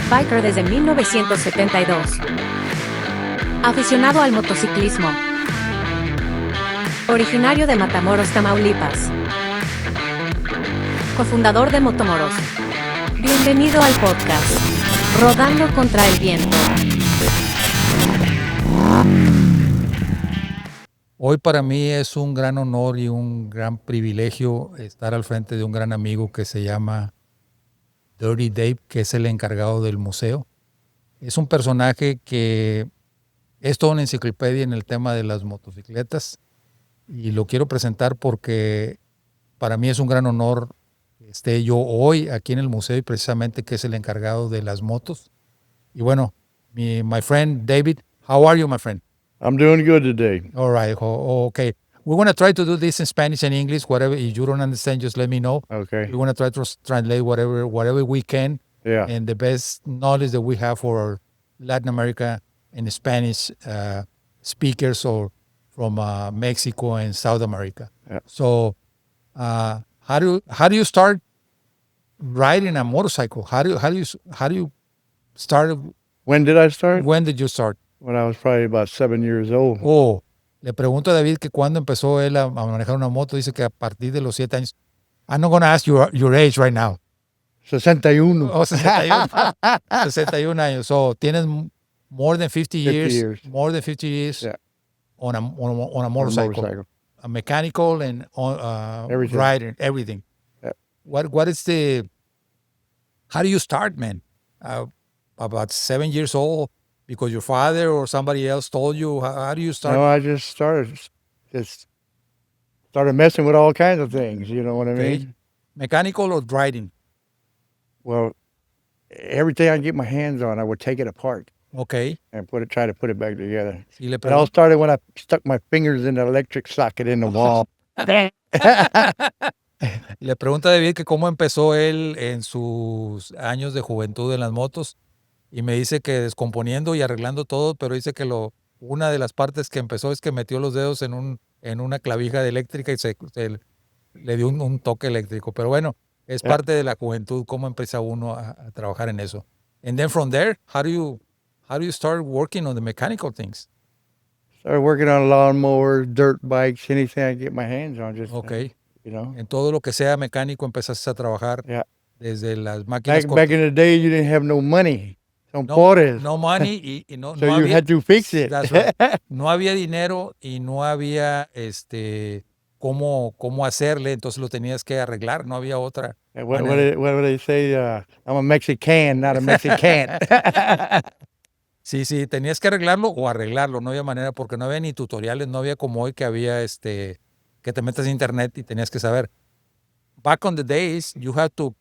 biker desde 1972. Aficionado al motociclismo. Originario de Matamoros, Tamaulipas. Cofundador de Motomoros. Bienvenido al podcast Rodando contra el Viento. Hoy para mí es un gran honor y un gran privilegio estar al frente de un gran amigo que se llama Dirty Dave, que es el encargado del museo. Es un personaje que es toda una enciclopedia en el tema de las motocicletas y lo quiero presentar porque para mí es un gran honor que esté yo hoy aquí en el museo y precisamente que es el encargado de las motos. Y bueno, my friend David, how are you, my friend? I'm doing good today. All right. Okay. We're going to try to do this in Spanish and English. Whatever. If you don't understand, just let me know. Okay. We're going to try to translate whatever we can. Yeah. And the best knowledge that we have for Latin America and Spanish speakers or from Mexico and South America. Yeah. So, how do you start riding a motorcycle? How do you start? When did I start? When did you start? When I was probably about 7 years old. Oh, le pregunto a David que cuando empezó él a manejar una moto, dice que a partir de los 7 años. I'm not going to ask your age right now. 61. Oh, 61. 61 años. So, tienes more than 50 years. More than 50 years Yeah. on a motorcycle. A mechanical and Everything. riding, everything. Yeah. What is how do you start, man? About 7 years old? Because your father or somebody else told you? How do you start? No, I just started messing with all kinds of things, you know what I mean? Mechanical or riding? Well, everything I get my hands on, I would take it apart Okay. and try to put it back together. Y le It all pregunto, started when I stuck my fingers in the electric socket in the wall. le pregunta a David que cómo empezó él en sus años de juventud en las motos y me dice que descomponiendo y arreglando todo, pero dice que una de las partes que empezó es que metió los dedos en una clavija de eléctrica y le dio un toque eléctrico. Pero bueno, es parte de la juventud, cómo empieza uno a trabajar en eso. And then from there, how do you start working on the mechanical things? Started working on lawnmowers, dirt bikes, anything I get my hands on. Just, Okay. you know. En todo lo que sea mecánico empezaste a trabajar Yeah. desde las máquinas Back in the day, you didn't have no money. no money y no, So no you había, had to fix it. that's right. No había dinero y no había cómo hacerle, entonces lo tenías que arreglar, no había otra. What do they say? I'm a Mexican, not a Mexican. Sí, tenías que arreglarlo o arreglarlo, no había manera porque no había ni tutoriales, no había como hoy que había que te metas a internet y tenías que saber. Back on the days, you had to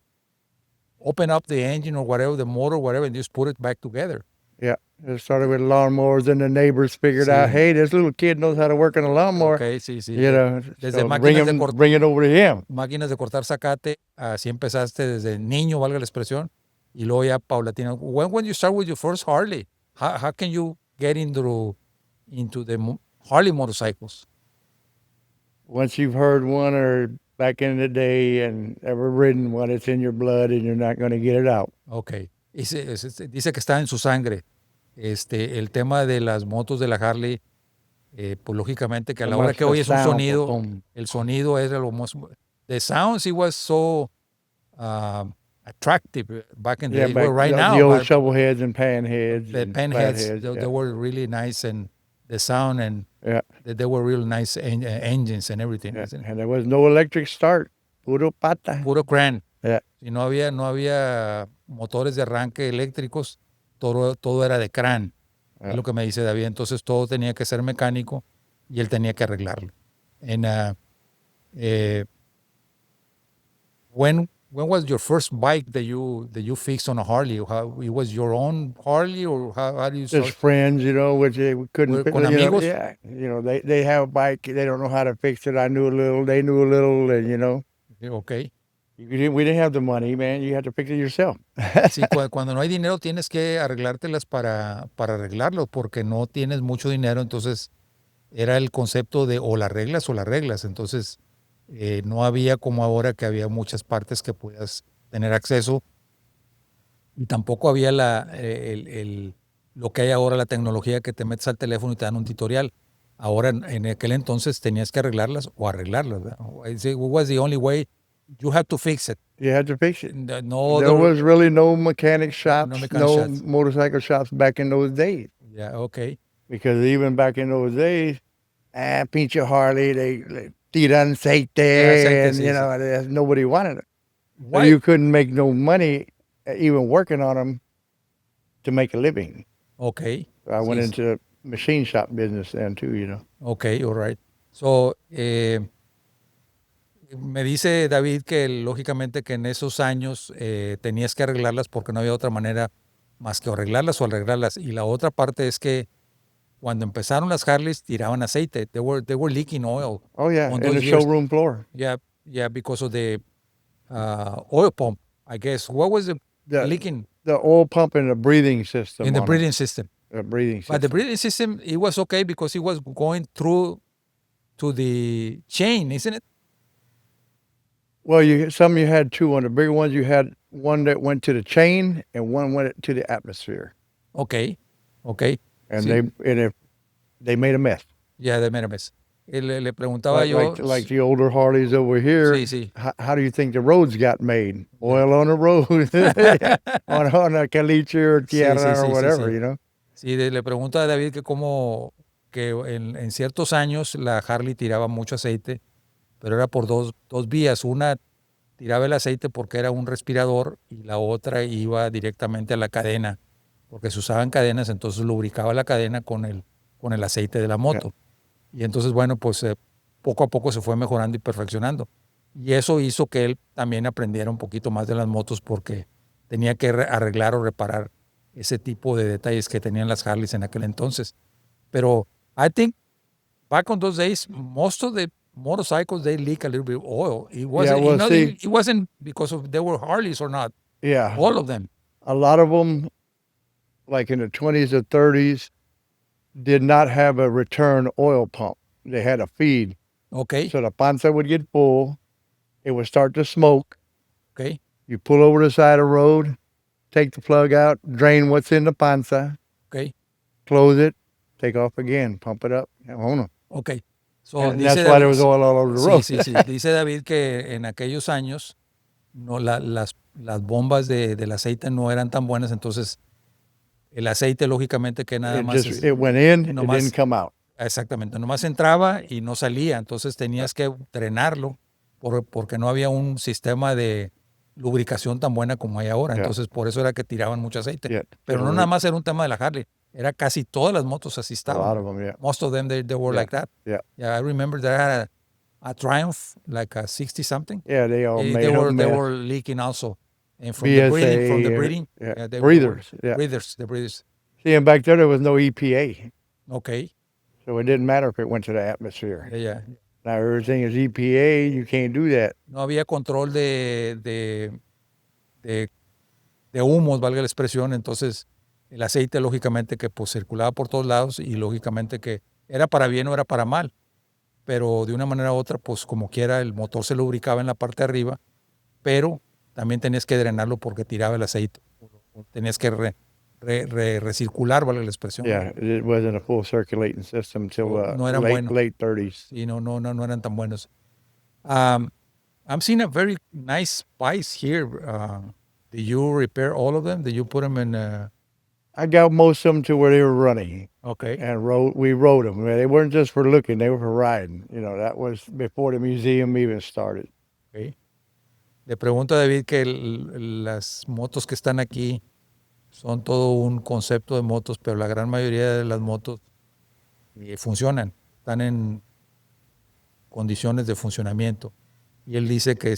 open up the engine or whatever, the motor, whatever, and just put it back together. Yeah, it started with lawnmowers, and the neighbors figured out, hey, this little kid knows how to work on a lawnmower. Okay, sí. You know, Desde so máquinas bring it over to him. Máquinas de cortar zacate, así empezaste desde niño, valga la expresión, y luego ya paulatina. When you start with your first Harley, how can you get into the Harley motorcycles? Once you've heard one or back in the day and ever ridden one, it's in your blood and you're not going to get it out. Okay. Dice que está en su sangre. El tema de las motos de la Harley, pues lógicamente que a la hora que oyes un sonido, el sonido es lo más... The sounds, it was so attractive back in the day. Well, right now, the old shovel heads and pan heads. The pan heads, they were really nice, and the sound, and they were really nice engines and everything. Yeah. And there was no electric start. Puro pata. Puro crank. Yeah. Y no había motores de arranque eléctricos, todo era de crank. Es lo que me dice David. Entonces todo tenía que ser mecánico y él tenía que arreglarlo. And when was your first bike that you fixed on a Harley? It was your own Harley, or how do you start? Just friends, you know, which they couldn't. Con amigos? Yeah, you know, they have a bike, they don't know how to fix it. I knew a little, they knew a little, and you know. Okay. We didn't have the money, man. You had to fix it yourself. Sí, cuando no hay dinero tienes que arreglártelas para arreglarlo, porque no tienes mucho dinero, entonces era el concepto de o la arreglas. Entonces no había como ahora que había muchas partes que puedas tener acceso Y tampoco había lo que hay ahora, la tecnología que te metes al teléfono y te dan un tutorial. Ahora, en aquel entonces tenías que arreglarlas o arreglarlas, ¿verdad? It was the only way. You have to fix it. You had to fix it. No There other, was really no mechanic no shops, mechanic no shops. motorcycle shops back in those days. Yeah, okay. Because even back in those days, pinche Harley, they tiran aceite, Aceite, and sí, sí. nobody wanted it. So Why? you couldn't make no money even working on them to make a living. Okay. So I went Sí, into the machine shop business then too, okay, all right. So, me dice David que lógicamente que en esos años tenías que arreglarlas porque no había otra manera más que arreglarlas o arreglarlas. Y la otra parte es que cuando empezaron las Harleys tiraban aceite. They were leaking oil. Oh yeah, on in the those years. showroom floor. Yeah, because of the oil pump, I guess. What was the The leaking? the oil pump and the breathing system. In the on 'em. breathing system. The breathing system. But the breathing system, it was okay because it was going through to the chain, isn't it? Well, you had two. On the bigger ones, you had one that went to the chain and one went to the atmosphere. Okay. And Sí. they made a mess. Yeah, de memes. Le preguntaba yo. Like the older Harleys over here. Sí, sí. How do you think the roads got made? Oil on the road, on a caliche or tierra or whatever, Sí, le pregunto a David que cómo que en ciertos años la Harley tiraba mucho aceite, pero era por dos vías. Una tiraba el aceite porque era un respirador y la otra iba directamente a la cadena, porque se usaban cadenas, entonces lubricaba la cadena con el aceite de la moto. Y entonces, bueno, pues poco a poco se fue mejorando y perfeccionando. Y eso hizo que él también aprendiera un poquito más de las motos porque tenía que arreglar o reparar ese tipo de detalles que tenían las Harleys en aquel entonces. Pero I think back on those days, most of the motorcycles, they leak a little bit of oil. It wasn't because of they were Harleys or not. Yeah. All of them. A lot of them, like in the 20s or 30s, did not have a return oil pump. They had a feed. Okay. So the panza would get full. It would start to smoke. Okay. You pull over the side of the road, take the plug out, drain what's in the panza. Okay. Close it, take off again, pump it up. Okay. So and that's why there was oil all over the road. Sí. Dice David que en aquellos años no, las bombas del aceite no eran tan buenas, entonces el aceite lógicamente que nada más... It went in, it didn't come out. Exactamente, nomás entraba y no salía, entonces tenías que drenarlo porque no había un sistema de lubricación tan buena como hay ahora, entonces por eso era que tiraban mucho aceite. Pero no nada más era un tema de la Harley, era casi todas las motos así estaban. A lot of them, Most of them, they were like that. Yeah, I remember they had a Triumph, like a 60-something. Yeah, they all made They were leaking also. And from BSA, the breathing, the breathers. See, and back there was no EPA. Okay. So it didn't matter if it went to the atmosphere. Yeah. Now everything is EPA, you can't do that. No había control de humos, valga la expresión, entonces el aceite lógicamente que pues circulaba por todos lados y lógicamente que era para bien o era para mal, pero de una manera u otra pues como quiera el motor se lubricaba en la parte de arriba, pero también tenías que drenarlo porque tiraba el aceite, tenías que recircular, vale la expresión. Yeah, it wasn't a full circulating system until no eran late 30s. Sí, no eran tan buenos. I'm seeing a very nice bikes here. Did you repair all of them? Did you put them in? I got most of them to where they were running. Okay. And we rode them. They weren't just for looking; they were for riding. That was before the museum even started. Okay. Le pregunto a David que las motos que están aquí son todo un concepto de motos, pero la gran mayoría de las motos funcionan, están en condiciones de funcionamiento. Y él dice que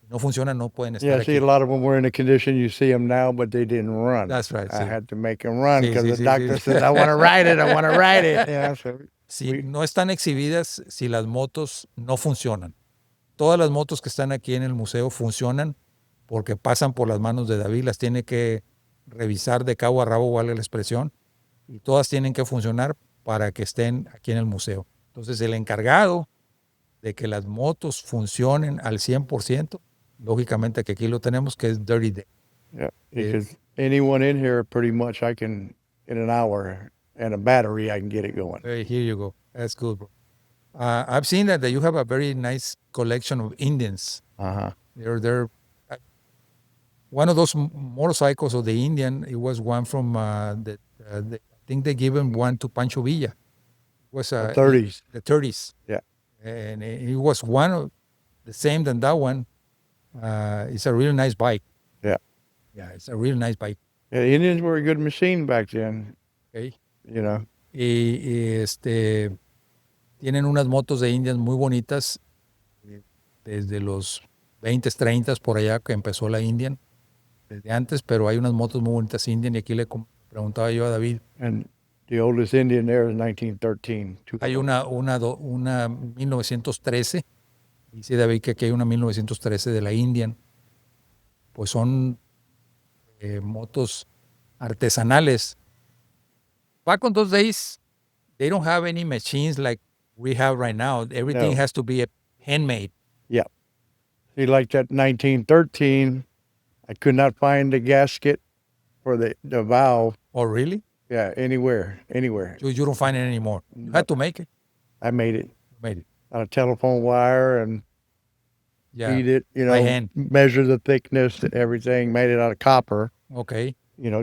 no funcionan, no pueden estar aquí. A lot of them were in the condition you see them now, but they didn't run. That's right. I had to make them run because the doctor said, I want to ride it, I want to ride it. No están exhibidas si las motos no funcionan. Todas las motos que están aquí en el museo funcionan porque pasan por las manos de David, las tiene que revisar de cabo a rabo, vale la expresión, y todas tienen que funcionar para que estén aquí en el museo. Entonces, el encargado de que las motos funcionen al 100%, lógicamente que aquí lo tenemos, que es Dirty Dave. Yeah, because anyone in here, pretty much, I can in an hour and a battery, I can get it going. Here you go. That's good, bro. I've seen that you have a very nice collection of Indians. Uh-huh. They're one of those motorcycles of the Indian. It was one from I think they gave him one to Pancho Villa. It was The 30s. the 30s. Yeah. And it was one of the same than that one. It's a really nice bike. Yeah. Yeah, it's a really nice bike. Yeah, the Indians were a good machine back then, Okay. you know. Tienen unas motos de Indian muy bonitas desde los 20, 30 por allá que empezó la Indian, desde antes, pero hay unas motos muy bonitas Indian y aquí le preguntaba yo a David. And the oldest Indian there is 1913. Hay una 1913, dice David que aquí hay una 1913 de la Indian, pues son motos artesanales. Back on those days, they don't have any machines like we have right now. Everything No. has to be handmade. Yeah. See, like that 1913, I could not find the gasket for the valve. Oh, really? Yeah, anywhere. You don't find it anymore. You had to make it. I made it You made it. on a telephone wire and Yeah. feed it, by hand. measure the thickness and everything, made it out of copper, Okay.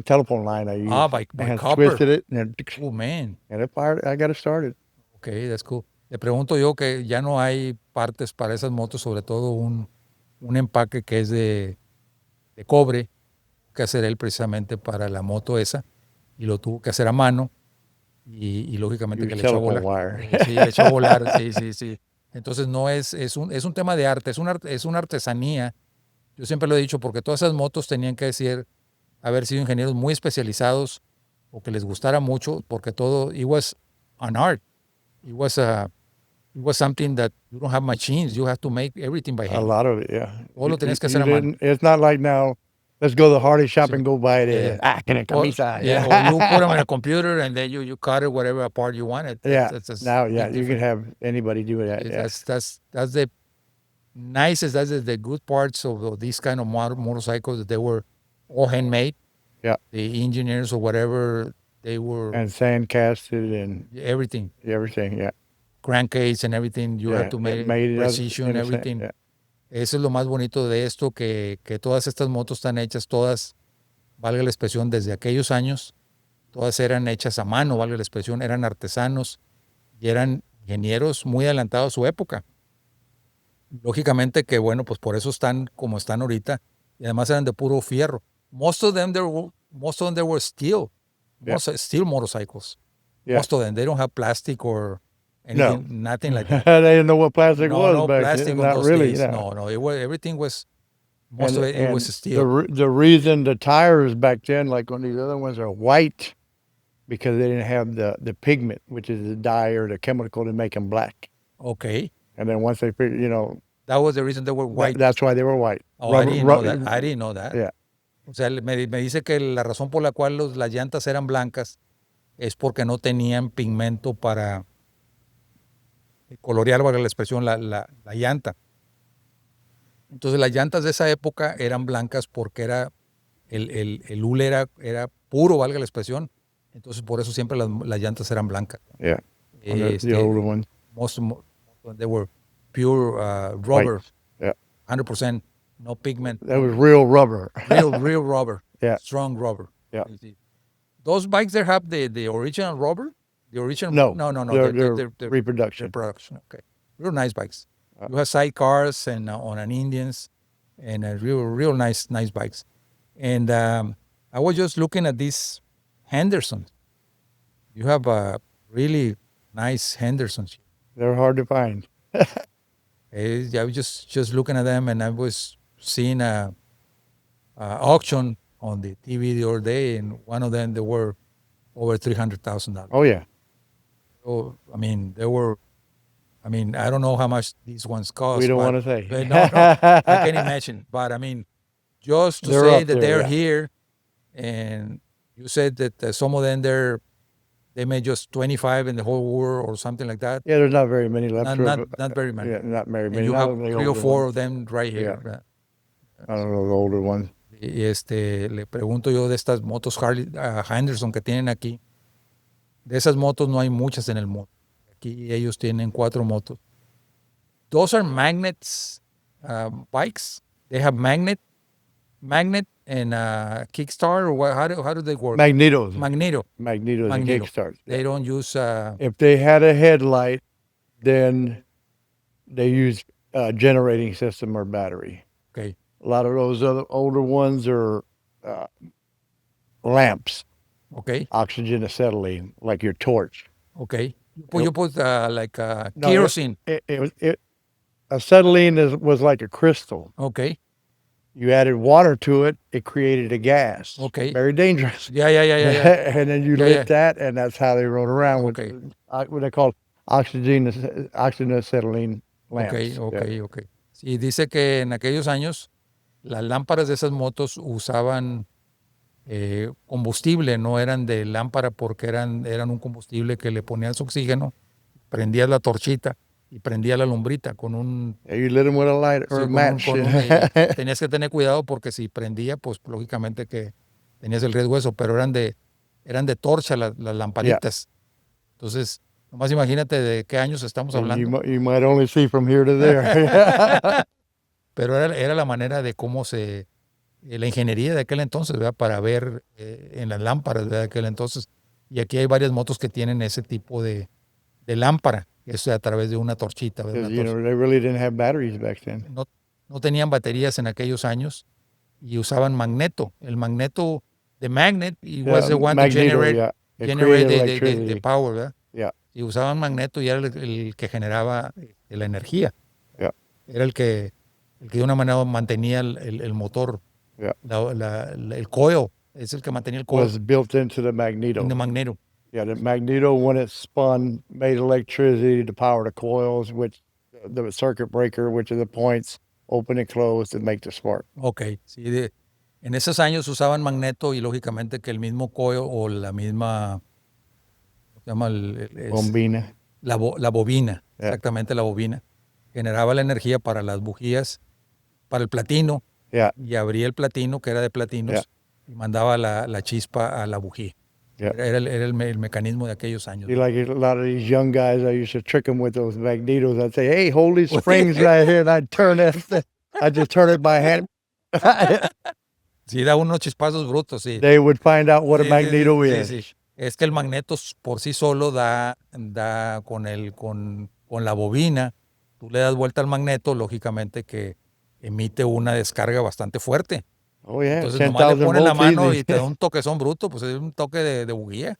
Telephone line I used. By and copper. twisted it and Oh, man. it fired. I got it started. Okay, that's cool. Le pregunto yo que ya no hay partes para esas motos, sobre todo un empaque que es de cobre, que hacer él precisamente para la moto esa, y lo tuvo que hacer a mano, y lógicamente Use que le echó a telephone volar. wire. Sí, le echó a volar, sí. Entonces no es un tema de arte, es una artesanía. Yo siempre lo he dicho, porque todas esas motos tenían que haber sido ingenieros muy especializados o que les gustara mucho, porque todo, it was an art. It was something that you don't have machines. You have to make everything by A hand. lot of it, yeah. Todo lo tenías que You hacer a mano. didn't- It's not like now, let's go to the Hardy shop and go buy it. Yeah. Que la camisa. Or you put them in a computer and then you cut it whatever apart you wanted. Yeah. That's Now, big you can difference. have anybody do that. Yeah. That's the nicest. That's the good parts of these kind of motorcycles. That they were all handmade. Yeah. The engineers or whatever, they were And sand casted and everything. everything. Crankcase and everything. You Yeah, had to it make made it as- precision, in a sen- everything. yeah. Eso es lo más bonito de esto, que todas estas motos están hechas, todas, valga la expresión, desde aquellos años, todas eran hechas a mano, valga la expresión, eran artesanos y eran ingenieros muy adelantados a su época. Lógicamente que, bueno, pues por eso están como están ahorita, y además eran de puro fierro. Most of them, they were steel. Yeah. Steel motorcycles. Yeah. Most of them, they don't have plastic or anything, nothing like that. They didn't know what plastic was no back plastic then. on Not those really. days. No. No, everything was, most of it was steel. The reason the tires back then, like on these other ones, are white, because they didn't have the pigment, which is the dye or the chemical to make them black. Okay. And then once they figured, That was the reason they were white. that's why they were white. Oh, I didn't know Rubber- that. I didn't know that. Yeah. O sea, me dice que la razón por la cual las llantas eran blancas es porque no tenían pigmento para colorear, valga la expresión, la llanta. Entonces las llantas de esa época eran blancas porque era el hule era puro, valga la expresión. Entonces por eso siempre las llantas eran blancas. Yeah. On the Este, older ones. most they were pure rubber, White. Yeah. 100%, no pigment, That was real rubber. real rubber, Yeah. strong rubber. Yeah. You see. Those bikes there have the original rubber, the original. No. no. They're reproduction. production. Okay, real nice bikes. You have sidecars and on an Indians, and real nice bikes. And I was just looking at these Hendersons. You have really nice Hendersons. They're hard to find. I was just looking at them, and I was seeing a auction on the TV the other day, and one of them, they were over $300,000. Oh, yeah. So, I mean, I don't know how much these ones cost. We don't but- want to say. but no, I can imagine. But I mean, just to They're say up that there, they're yeah. here, and you said that some of them they made just 25 in the whole world or something like that. Yeah, there's not very many left. Not very many. Yeah, not very And many. you Not have of the 3 or older 4 ones. of them right here. I don't know the older ones. Le pregunto yo de estas motos Harley Henderson que tienen aquí. De esas motos no hay muchas en el mundo. Aquí ellos tienen 4 motos. Those are magnets bikes. They have magnet and Kickstart, or how do they work? Magnetos. Magneto. Magnetos and Magneto. Kickstarts. They don't use. If they had a headlight, then they use a generating system or battery. Okay. A lot of those other older ones are lamps, Okay. oxygen acetylene, like your torch. Okay. You put like No, kerosene. Acetylene was like a crystal. Okay. You added water to it, it created a gas. Okay. Very dangerous. Yeah. And then you Yeah, lit yeah. that, and that's how they rode around with Okay. what they call oxygen acetylene lamps. Okay. Sí, dice que en aquellos años las lámparas de esas motos usaban combustible, no eran de lámpara porque eran un combustible que le ponías oxígeno, prendías la torchita y prendía la lumbrita con un... Yeah, you lit them with a light sí, or a match. tenías que tener cuidado porque si prendía, pues lógicamente que tenías el riesgo de eso, pero eran de torcha las lamparitas. Entonces, nomás imagínate de qué años estamos And hablando. you might only see from here to there. Pero era la manera de cómo la ingeniería de aquel entonces, ¿verdad? Para ver en las lámparas, ¿verdad? De aquel entonces. Y aquí hay varias motos que tienen ese tipo de lámpara, eso a través de una torchita, ¿verdad? Because, they really didn't have batteries back then. No tenían baterías en aquellos años y usaban magneto. El magneto, the magnet, it was the one to generate the power, ¿verdad? Yeah. Y usaban magneto y era el que generaba la energía. Yeah. Era el que de una manera mantenía el motor. Yeah. El coil es el que mantenía el coil. Was built into the magneto. In the magneto. Yeah, the magneto, when it spun, made electricity to power the coils, which the circuit breaker, which are the points, open and close to make the spark. Okay. Sí, en esos años usaban magneto y lógicamente que el mismo coil o la misma, ¿cómo se llama? Bombina. La bobina, Yeah. exactamente la bobina, generaba la energía para las bujías, para el platino. Yeah. Y abría el platino, que era de platinos, Yeah. y mandaba la chispa a la bujía. Yeah. Era el mecanismo de aquellos años. See, like a lot of these young guys, I used to trick them with those magnetos. I'd say, "Hey, hold these springs right here," and I'd turn it. I just turn it by hand. Sí, da unos chispazos brutos, sí. They would find out what a Sí, magneto sí, is. sí. Es que el magneto por sí solo da con la bobina. Tú le das vuelta al magneto, lógicamente que emite una descarga bastante fuerte. Oh, yeah. Entonces nomás le 10,000 pones la volts mano easy. y te da un toquezón bruto, pues es un toque de bujía.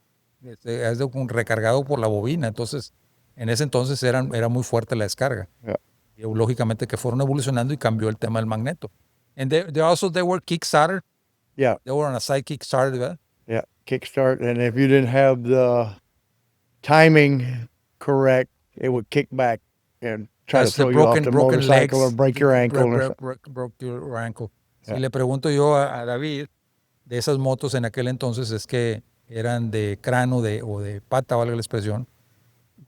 Es un recargado por la bobina. Entonces, en ese entonces era muy fuerte la descarga. Yeah. Y lógicamente que fueron evolucionando y cambió el tema del magneto. And they were Kickstarter. Yeah. They were on a side Kickstarter, ¿verdad? Yeah, kickstart. And if you didn't have the timing correct, it would kick back and try to That's the throw you off the broken motorcycle legs. or break your ankle. or something. Broke your ankle. Yeah. Si le pregunto yo a David, de esas motos en aquel entonces es que eran de cráneo o de pata, valga la expresión.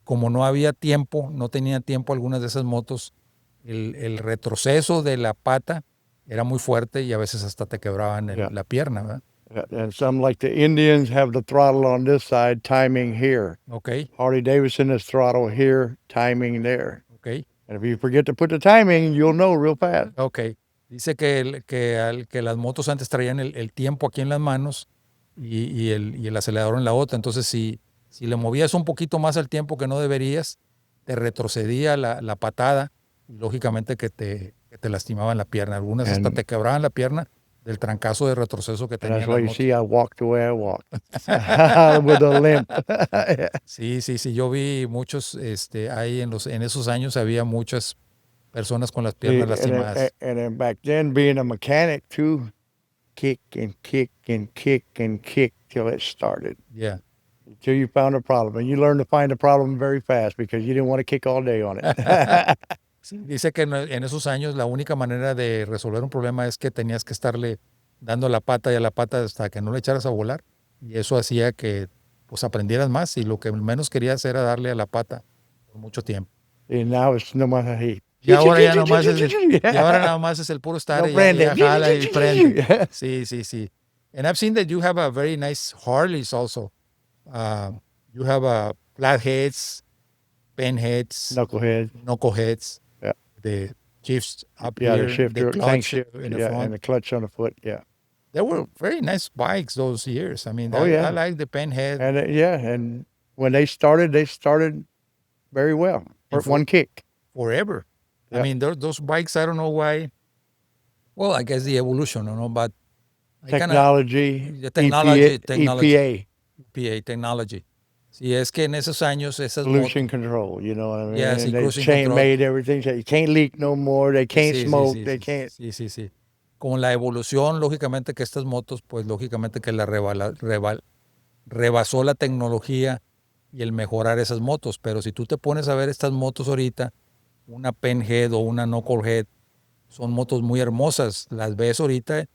Como no había tiempo, no tenía tiempo algunas de esas motos, el retroceso de la pata era muy fuerte y a veces hasta te quebraban Yeah. la pierna, ¿verdad? Yeah, and some, like the Indians, have the throttle on this side, timing here. Okay, Harley Davidson is throttle here, timing there. okay, And if you forget to put the timing, you'll know real fast. okay. Dice que las motos antes traían el tiempo aquí en las manos y el acelerador en la otra. Entonces, si le movías un poquito más al tiempo que no deberías, te retrocedía la patada y lógicamente que te lastimaban la pierna. Algunas hasta And- te quebraban la pierna del trancazo de retroceso que And tenían that's las why you motos. see I walk the way I walk with a limp. Sí, yo vi muchos, ahí en esos años había muchas personas con las piernas lastimadas. And then back then, being a mechanic too, kick and kick and kick and kick till it started. Yeah. Until you found a problem. And you learn to find a problem very fast because you didn't want to kick all day on it. Sí, dice que en esos años la única manera de resolver un problema es que tenías que estarle dando la pata y a la pata hasta que no le echaras a volar. Y eso hacía que pues aprendieras más y lo que menos querías era darle a la pata por mucho tiempo. And now it's no matter, hey, Y ahora ya nomás y ahora nada más es el puro estar No y ya prende. jala y prende. Sí, sí, sí. And I've seen that you have a very nice Harleys also. You have flatheads, penheads, Knucklehead. knuckleheads, Yeah. the shifts up Yeah, here, the shifter, the tank clutch shift, in the yeah, front. and the clutch on the foot, yeah. They were very nice bikes those years. I mean, Oh, I yeah. like the penhead. And and when they started very well. And One kick. forever. I Yeah. mean, those bikes, I don't know why. Well, I guess the evolution, but I kinda, Technology, the technology, EPA, PA technology. Sí, es que en esos años esas pollution motos, control, you know what I mean? yeah, sí, And they cruising control. made everything so you can't leak no more, they can't Sí, sí, smoke, sí, they sí, can't. sí, sí, sí. Con la evolución, lógicamente que estas motos, pues lógicamente que rebasó la tecnología y el mejorar esas motos. Pero si tú te pones a ver estas motos ahorita, una Penhead o una Knucklehead, son motos muy hermosas. Las ves ahorita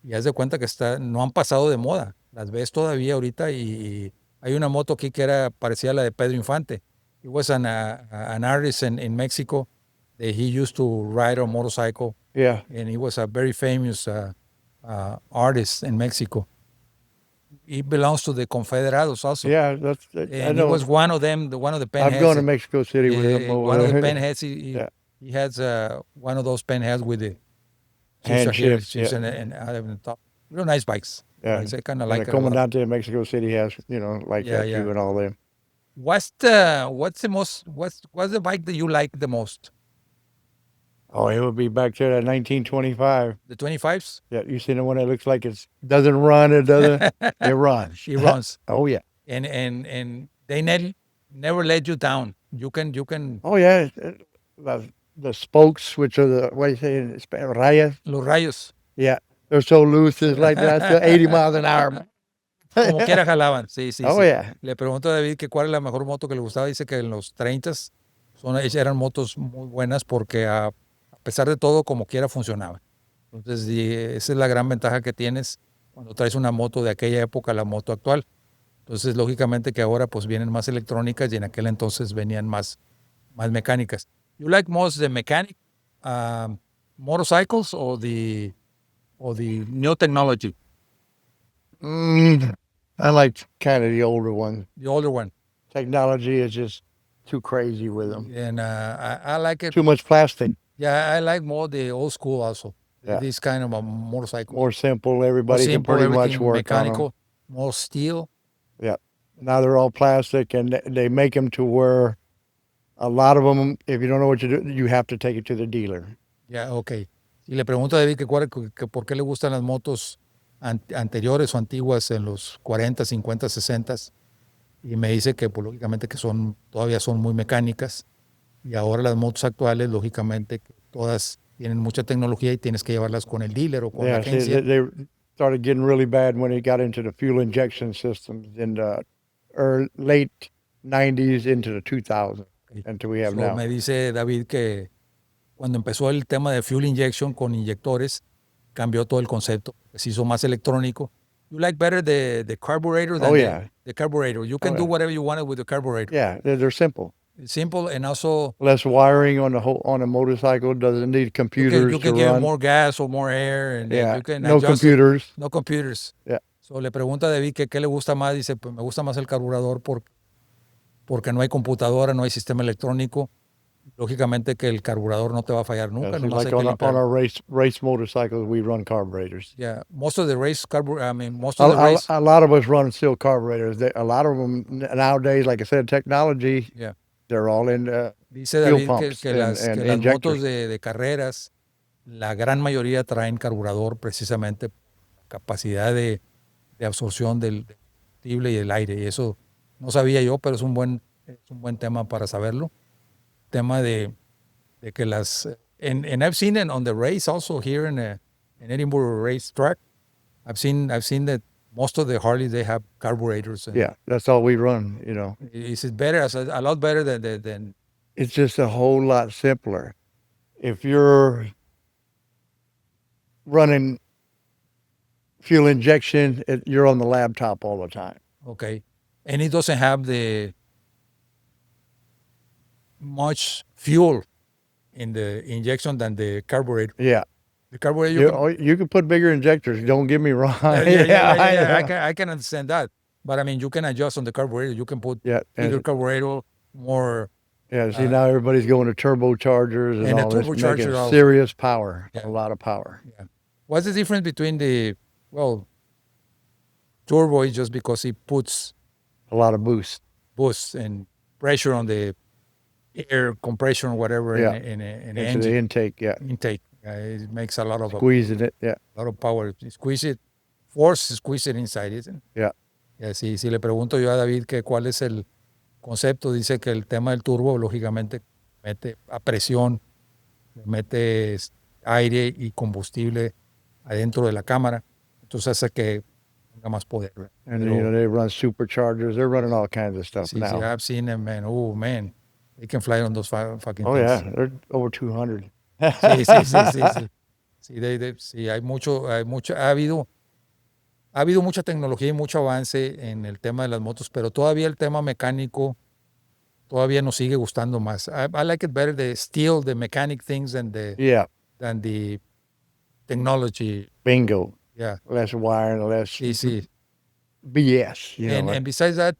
y haz de cuenta que no han pasado de moda. Las ves todavía ahorita y hay una moto aquí que era parecida a la de Pedro Infante. He was an artist in Mexico that he used to ride a motorcycle. Yeah. And he was a very famous artist in Mexico. He belongs to the Confederados also. Yeah, I And he know. was one of them, one of the penheads. I've gone to Mexico City with them over one of the there. penheads. Yeah. He has one of those penheads with the Hand shifts shift, yeah. and out of the top. Real nice bikes. Yeah. I kind of And like the it a lot. Comandante in Mexico City has, like Yeah, that yeah. too and all them. What's the bike that you like the most? Oh, it would be back there at 1925. The 25s? Yeah, you seen the one that looks like it doesn't run, it runs. It runs. Oh, yeah. And they never let you down. You can Oh, yeah. The spokes, which are what do you say in Spanish? Rayas. los rayos. Yeah. They're so loose, it's like that's 80 miles an hour. Como quiera jalaban. Sí, sí, Oh, sí. yeah. Le pregunto a David que cuál es la mejor moto que le gustaba. Dice que en los 30 eran motos muy buenas porque a pesar de todo, como quiera funcionaba. Entonces, esa es la gran ventaja que tienes cuando traes una moto de aquella época a la moto actual. Entonces, lógicamente que ahora pues vienen más electrónicas y en aquel entonces venían más mecánicas. You like most the mechanic motorcycles or the new technology? I like kind of the older ones. The older one. Technology is just too crazy with them. And I like it. Too much plastic. Yeah, I like more the old school also. Yeah. This kind of a motorcycle. More simple. Everybody can pretty much everything work mechanical, on more steel. them. Yeah. Now they're all plastic, and they make them to where a lot of them, if you don't know what you do, you have to take it to the dealer. Ya, ok. Y le pregunto a David que por qué le gustan las motos anteriores o antiguas en los 40, 50, 60. Y me dice que pues, lógicamente que todavía son muy mecánicas. Y ahora las motos actuales, lógicamente, todas tienen mucha tecnología y tienes que llevarlas con el dealer o con la Yeah, see, agencia. they started getting really bad when it got into the fuel injection systems in the late 90s into the 2000s, until we have now. Me dice David que cuando empezó el tema de fuel injection con inyectores, cambió todo el concepto. Se hizo más electrónico. You like better the carburetor than the carburetor. You can do whatever you wanted with the carburetor. Yeah, they're simple. Simple and also Less wiring on a motorcycle. Doesn't need computers you can to give run. more gas or more air. And Yeah, you can no adjust computers. No computers. Yeah. So le pregunta a David que qué le gusta más. Dice, pues me gusta más el carburador porque no hay computadora, no hay sistema electrónico. Lógicamente que el carburador no te va a fallar nunca. Yeah, Nomás like hay que on our race motorcycles, we run carburetors. Yeah, most of the race A lot of us run steel carburetors. A lot of them nowadays, like I said, technology. Yeah. They're all in Dice fuel David pumps que las injectors. motos de carreras, la gran mayoría traen carburador precisamente por la capacidad de absorción del combustible y del aire. Y eso no sabía yo, pero es un buen tema para saberlo. Tema de que and I've seen it on the race also here in Edinburgh race track. I've seen that most of the Harleys, they have carburetors. Yeah, that's all we run, Is it better? A lot better than It's just a whole lot simpler. If you're running fuel injection, you're on the laptop all the time. Okay. And it doesn't have the much fuel. in the injection than the carburetor. Yeah. The carburetor, You can put bigger injectors. Don't get me wrong. I can understand that. But I mean, you can adjust on the carburetor. You can put Yeah. bigger carburetor, more. Yeah. See, now everybody's going to turbochargers and And a all this, turbocharger making also. serious power. Yeah. A lot of power. Yeah. What's the difference between turbo is just because it puts A lot of boost. boost and pressure on the air compression or whatever Yeah. in the Into engine the intake. Yeah. intake. It makes a lot of Squeezing it. Yeah. power. Squeeze it, squeeze it inside, isn't it? Yeah. Yeah, si le pregunto yo a David que cuál es el concepto, dice que el tema del turbo, lógicamente, mete a presión, mete aire y combustible adentro de la cámara, entonces hace que tenga más poder. ¿verdad? And Pero, they run superchargers. They're running all kinds of stuff sí, now. I've seen them, man. Oh, man. They can fly on those fucking Oh things. yeah, they're over 200. Sí. Sí, ha habido mucha tecnología y mucho avance en el tema de las motos, pero todavía el tema mecánico todavía nos sigue gustando más. I like it better the mechanic things than Yeah. the technology. Bingo. Yeah. Less wiring, less Sí. BS. You know, And besides that,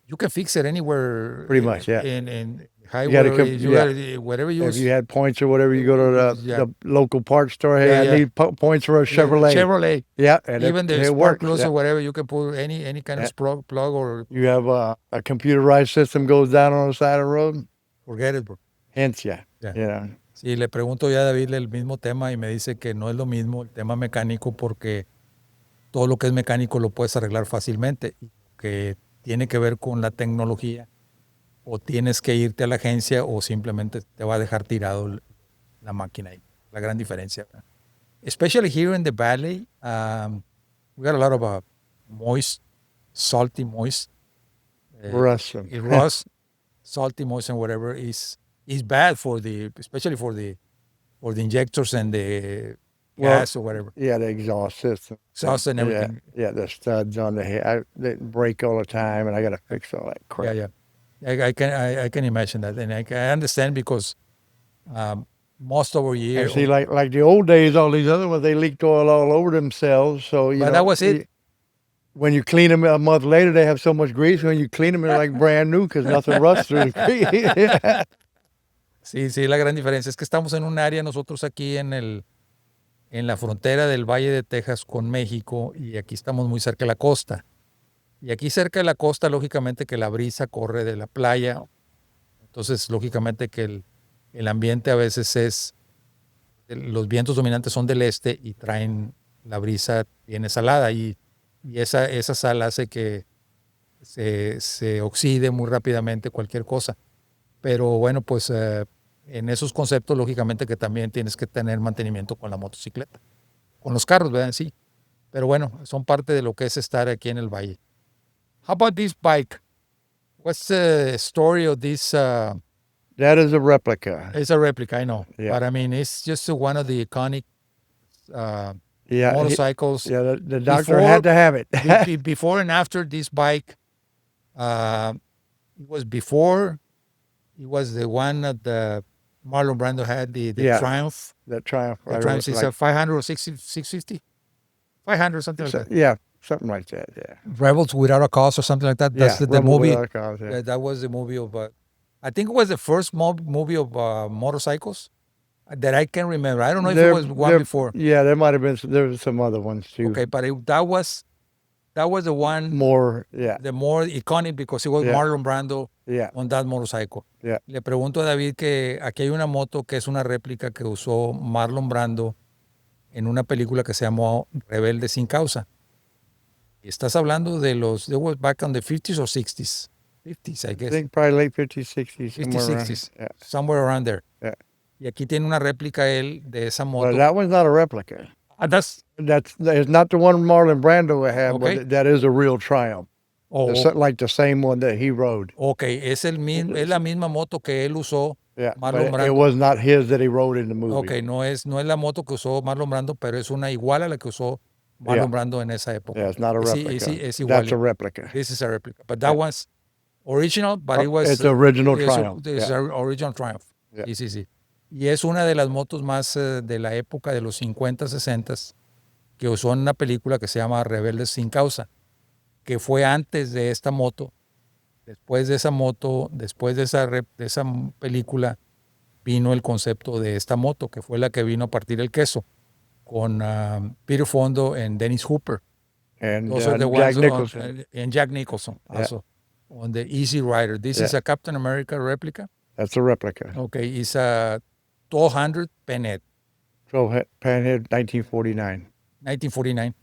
you can fix it anywhere. Pretty much, yeah. In gotta highway, whatever you if use. you had points or whatever, you go to the local parts store. Hey, Yeah, I yeah. need points for a Chevrolet. Chevrolet. Yeah, and Even the it spark works. plugs Yeah. or whatever, you can put any kind Yeah. of plug or You have a computerized system goes down on the side of the road. forget it, bro. Hence, yeah. Yeah. You know, Sí, le pregunto ya a David el mismo tema y me dice que no es lo mismo el tema mecánico porque todo lo que es mecánico lo puedes arreglar fácilmente y que tiene que ver con la tecnología o tienes que irte a la agencia o simplemente te va a dejar tirado la máquina ahí. La gran diferencia. ¿verdad? Especially here in the valley, we got a lot of salty moist. rust. Rust, salty moist and whatever is bad especially for the injectors and the gas or whatever. Yeah, the exhaust system. Exhaust and everything. Yeah, the studs on the head. They break all the time, and I got to fix all that crap. Yeah. I can imagine that, and I understand because most of our year. And see, like the old days, all these other ones, they leaked oil all over themselves. So you But know, that was it. When you clean them a month later, they have so much grease. When you clean them, they're like brand new because nothing rusts through the grease. Sí, la gran diferencia es que estamos en un área nosotros aquí en la frontera del Valle de Texas con México y aquí estamos muy cerca de la costa. Y aquí cerca de la costa, lógicamente que la brisa corre de la playa. Entonces, lógicamente que el ambiente a veces los vientos dominantes son del este y traen la brisa bien salada y esa sal hace que se oxide muy rápidamente cualquier cosa. Pero bueno, pues en esos conceptos, lógicamente que también tienes que tener mantenimiento con la motocicleta. Con los carros, ¿verdad? Sí. Pero bueno, son parte de lo que es estar aquí en el valle. How about this bike? What's the story of this? That is a replica. It's a replica, I know. Yeah. But I mean, it's just one of the iconic Yeah, motorcycles. the doctor had to have it. Before and after this bike, it was before. It was the one that the Marlon Brando had, the Yeah. Triumph. The Triumph. The Triumph is a 500 or 650? 500, something like that. Yeah, something like that. Yeah. Rebels Without a Cause or something like that. That's the Rebel movie. Without a Cause, yeah. That was the movie of, I think it was the first movie of motorcycles that I can remember. I don't know if it was one before. Yeah, there might have been. There was some other ones too. Okay, but that was the one, More. Yeah. the more iconic because it was Yeah. Marlon Brando Yeah. on that motorcycle. Yeah. Le pregunto a David que aquí hay una moto que es una réplica que usó Marlon Brando en una película que se llamó Rebelde sin causa. Y estás hablando de they were back on the 50s or 60s. 50s, I I guess. think probably late 50s, 60s. 50s, somewhere around. 60s. Yeah. Somewhere around there. Yeah. Y aquí tiene una réplica él de esa moto. But that one's not a replica. That's That's not the one Marlon Brando had, Okay. but that is a real Triumph. oh, Like the same one that he rode. okay, es la misma moto que él usó. Yeah, Marlon but it Brando. was not his that he rode in the movie. Okay, no es la moto que usó Marlon Brando, pero es una igual a la que usó Marlon Yeah. Brando en esa época. Yeah, it's not a Es- replica. es igual. That's a replica. This is a replica. But that one's original, but it was... It's original it's Triumph. It's Yeah. a original Triumph. Yeah. Sí, sí, sí. Y es una de las motos más de la época de los 50, 60 que usó en una película que se llama Rebeldes sin Causa, que fue antes de esta moto. Después de esa moto, después de esa película, vino el concepto de esta moto, que fue la que vino a partir el queso, con Peter Fonda and Dennis Hooper. And Those are the Jack ones Nicholson. and Jack Nicholson Yeah. also on the Easy Rider. This is Yeah. a Captain America replica. That's a replica. Okay, it's a 1200 Penhead, 12 Panhead, 1949. 1949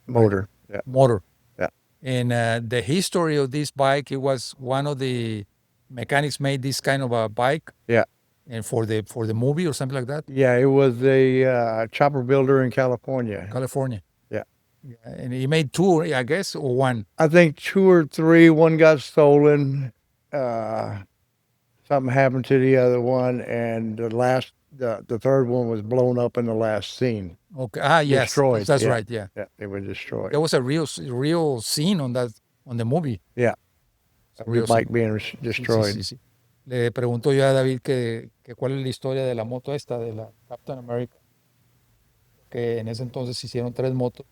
Motor. Yeah. motor. Yeah. And the history of this bike, it was one of the mechanics made this kind of a bike. Yeah. And for the movie or something like that, Yeah, it was a chopper builder in California. California. Yeah. And he made two, I guess, or one. I think 2 or 3. One got stolen. Something happened to the other one, and the third one was blown up in the last scene. Okay. Ah, yes. Destroyed, That's yeah. right. Yeah. Yeah, they were destroyed. There was a real scene on the movie. Yeah. A The real bike scene. being Sí, destroyed. sí, sí, sí. Le pregunto yo a David que cuál es la historia de la moto esta, de la Captain America. Que en ese entonces hicieron 3 motos.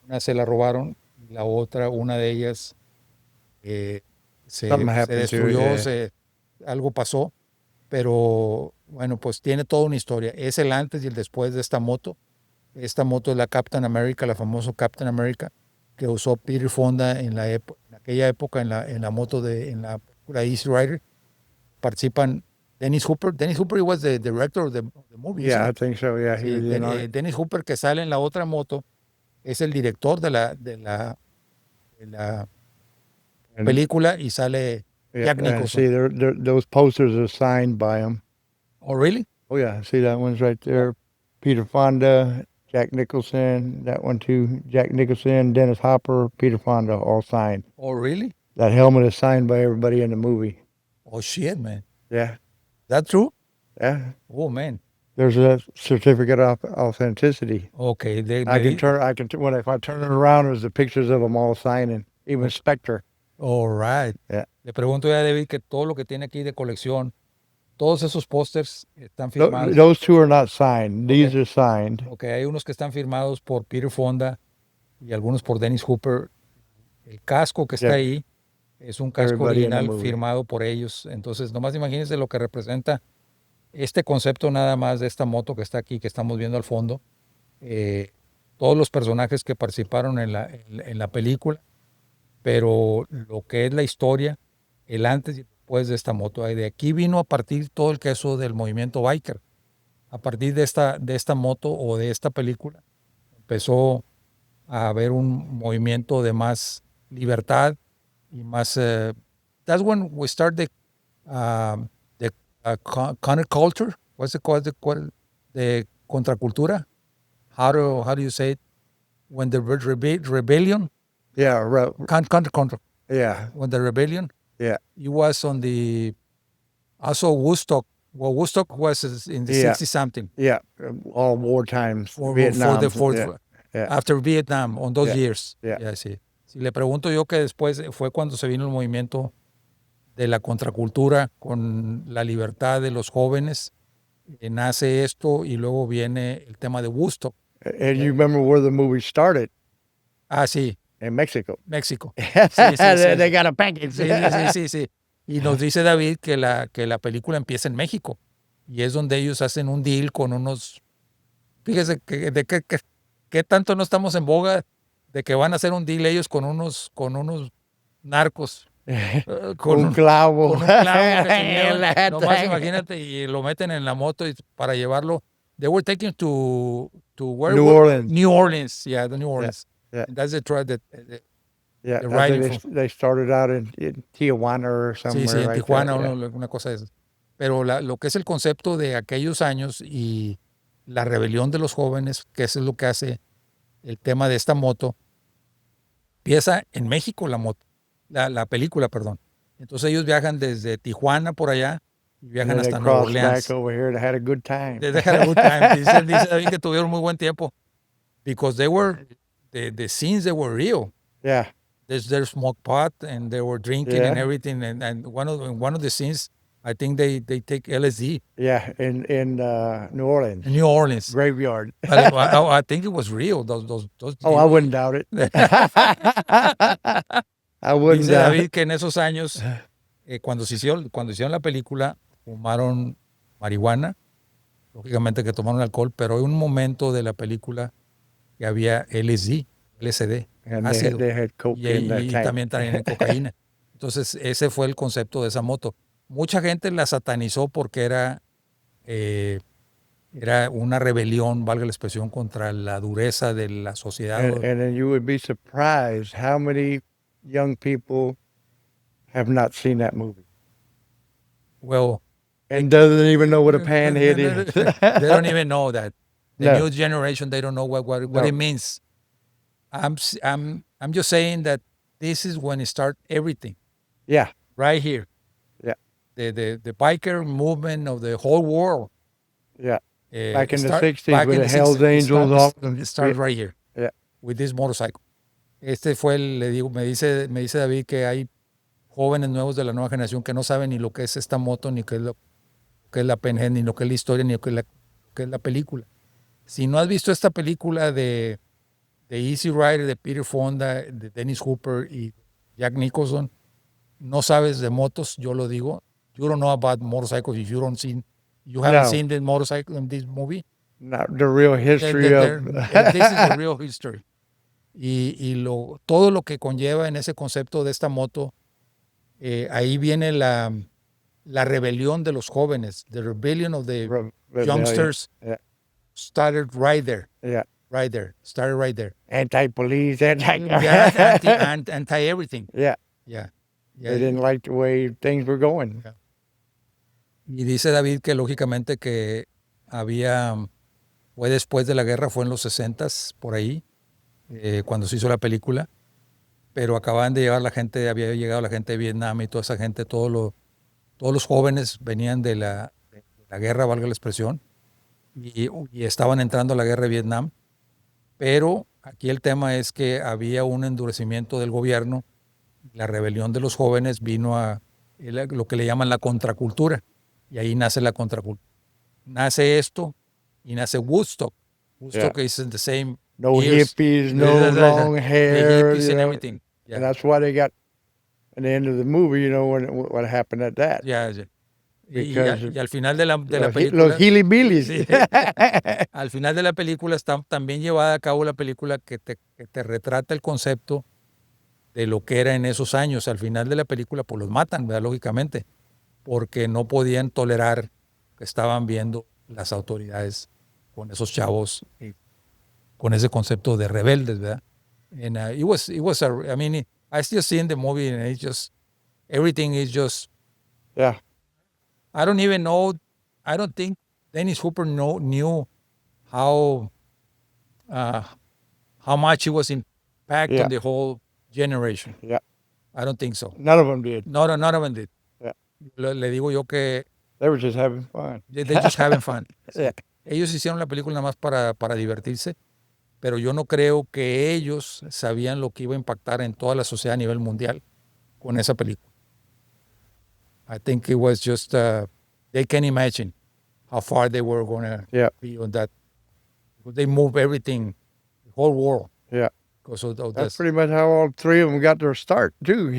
Una se la robaron y la otra, una de ellas, se Something happened to it, destruyó, yeah. algo pasó. Pero bueno, pues tiene toda una historia. Es el antes y el después de esta moto. Esta moto es la Captain America, la famosa Captain America, que usó Peter Fonda en aquella época en la moto en la película Easy Rider. Participan Dennis Hooper. Dennis Hooper was the director of the movie. Yeah, I isn't think so. Yeah, it? he Sí, was in on it. Dennis Hooper, que sale en la otra moto, es el director de la And- película y sale Yeah, Jack and Nicholson. see, those posters are signed by him. Oh, really? Oh yeah, see that one's right there. Peter Fonda, Jack Nicholson. That one too. Jack Nicholson, Dennis Hopper, Peter Fonda, all signed. Oh, really? That helmet is signed by everybody in the movie. Oh, shit, man. Yeah, That true? yeah. Oh, man. There's a certificate of authenticity. Okay. If I turn it around, there's the pictures of them all signing, even Spectre. All right. Yeah. Le pregunto ya a David que todo lo que tiene aquí de colección, todos esos pósters están Tho- firmados. Those two are not signed. These Okay. are signed. Ok, hay unos que están firmados por Peter Fonda y algunos por Dennis Hooper. El casco que está Yeah. ahí es un casco Everybody in the original movie. firmado por ellos. Entonces, nomás imagínense lo que representa este concepto nada más de esta moto que está aquí, que estamos viendo al fondo. Todos los personajes que participaron en la película, pero lo que es la historia, el antes y después de esta moto. De aquí vino a partir todo el queso del movimiento biker. A partir de esta moto o de esta película, empezó a haber un movimiento de más libertad y más. That's when we start the counterculture. What's it called? The contracultura. How do you say it? When the rebellion, Yeah, counter. yeah, When the rebellion, yeah. it was on the also Woodstock. Well, Woodstock was in the Yeah. 60 something. Yeah, all war times, For Vietnam. Yeah. After Vietnam, on those Yeah. years. Yeah. Yeah, sí. Si le pregunto yo que después fue cuando se vino el movimiento de la contracultura con la libertad de los jóvenes, nace esto y luego viene el tema de Woodstock. And you remember where the movie started? Ah, sí, In Mexico. México. They got a package. Sí, sí, sí, sí. Y nos dice David que la película empieza en México y es donde ellos hacen un deal con unos. Fíjese que tanto no estamos en boga de que van a hacer un deal ellos con unos narcos. Con Un clavo. con un clavo que se llevan. La Nomás tag. imagínate, y lo meten en la moto para llevarlo. They were taking to where? New Orleans. New Orleans, yeah, the New Orleans. yeah. And that's the truck that. Yeah, The I think riding they started out in Tijuana or somewhere. Sí, en right Tijuana, there, yeah. una cosa de esas. Pero lo que es el concepto de aquellos años y la rebelión de los jóvenes, que eso es lo que hace el tema de esta moto, empieza en México la película, perdón. Entonces ellos viajan desde Tijuana por allá y And viajan then they hasta Nueva crossed Orleans. back over here and had a good time. They had a good time. Dice David que tuvieron muy buen tiempo. Because they were, the scenes, they were real. Yeah, There's smoke pot and they were drinking and Yeah. everything. And one of the scenes, I think they take LSD Yeah, in New Orleans, in New Orleans. graveyard. But I think it was real. Those Oh, I wouldn't doubt it. I wouldn't Dice doubt David it. que en esos años, cuando hicieron la película, fumaron marihuana, lógicamente que tomaron alcohol, pero hay un momento de la película que había LSD, And ácido, they had coke y, in the y tank. también traían cocaína. Entonces, ese fue el concepto de esa moto. Mucha gente la satanizó porque era una rebelión, valga la expresión, contra la dureza de la sociedad. And then you would be surprised how many young people have not seen that movie Well, and doesn't even know what a panhead is. they don't even know that. The No. new generation, they don't know what No. it means. I'm just saying that this is when it starts everything, Yeah, right here. Yeah. The biker movement of the whole world. yeah. Back in the start- 60s back with in the 60s, Hells Angels, all of them. It started right here. Yeah. With this motorcycle. Me dice David que hay jóvenes nuevos de la nueva generación que no saben ni lo que es esta moto, ni qué es lo que es la Penhead, ni lo que es la historia, ni lo que es la película. Si no has visto esta película de Easy Rider, de Peter Fonda, de Dennis Hooper y Jack Nicholson, no sabes de motos, yo lo digo. You don't know about motorcycles if you haven't No. seen the motorcycle in this movie. Not the real history of. This is the real history. Y todo lo que conlleva en ese concepto de esta moto, ahí viene la rebelión de los jóvenes. The rebellion of the Rebellion. youngsters Yeah. started right there. Yeah. Right there. Started right there. Anti-police, anti. Yeah, anti everything. Yeah. Yeah. They didn't like the way things were going. Y dice David que lógicamente que fue después de la guerra, fue en los 60s, por ahí, cuando se hizo la película, pero acababan de llegar había llegado la gente de Vietnam y toda esa gente, todos los jóvenes venían de la guerra, valga la expresión, y estaban entrando a la guerra de Vietnam, pero aquí el tema es que había un endurecimiento del gobierno, la rebelión de los jóvenes vino a lo que le llaman la contracultura, y ahí nace la contracultura. Nace esto y nace Woodstock. Woodstock is in the same No years. hippies, no long The hair. hippies you and know, everything. Yeah. And that's why they got, at the end of the movie, you know, what happened at that. Yeah, yeah. Because Y al final de la Los película, hillbillies. sí, al final de la película está también llevada a cabo la película que te retrata el concepto de lo que era en esos años. Al final de la película, pues los matan, ¿verdad? Lógicamente, porque no podían tolerar que estaban viendo las autoridades con esos chavos y con ese concepto de rebeldes, ¿verdad? And I still seen the movie and it's just, everything is just, Yeah. I don't even know, I don't think Dennis Hooper knew how much he was impact Yeah. on the whole generation. Yeah. I don't think so. None of them did. None of them did. Yeah. Le digo yo que They were just having fun. they're just having fun. Yeah. Ellos hicieron la película nada más para divertirse, pero yo no creo que ellos sabían lo que iba a impactar en toda la sociedad a nivel mundial con esa película. I think it was just, they can imagine how far they were going to Yeah. be on that. They move everything, the whole world. Yeah. Because of That's this. pretty much how all three of them got their start, too.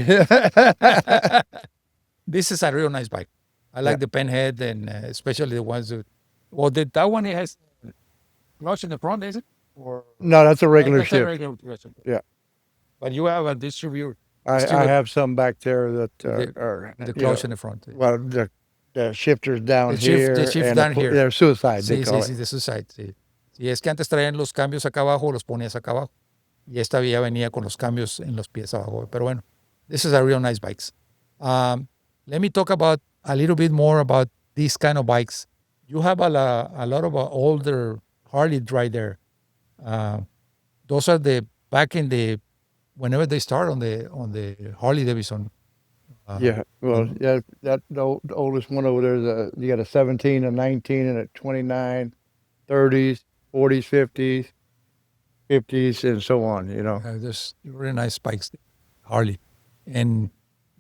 This is a real nice bike. I like Yeah. the Penhead and especially the ones that, that one it has clutch in the front, is it? Or No, that's a regular that's a shift. regular clutch. Yeah. But you have a distributor, I Distributor. have some back there that The- are, the you clutch know, in the front. well, the shifters down The shift- here. the shift and down here. They're suicide, they Sí, call sí, it. de Suicide, sí. Sí, es que antes traían los cambios acá abajo, los ponías acá abajo. Y esta vía venía con los cambios en los pies abajo. Pero bueno, this is a real nice bikes. Let me talk about a little bit more about these kind of bikes. You have a lot of older Harley right there. Those are back in whenever they start on the Harley Davidson. Yeah, well, yeah, the oldest one over there, you got a 17, a 19, and a 29, 30s, 40s, 50s, 50s, and so on, you know. There's really nice bikes, Harley. And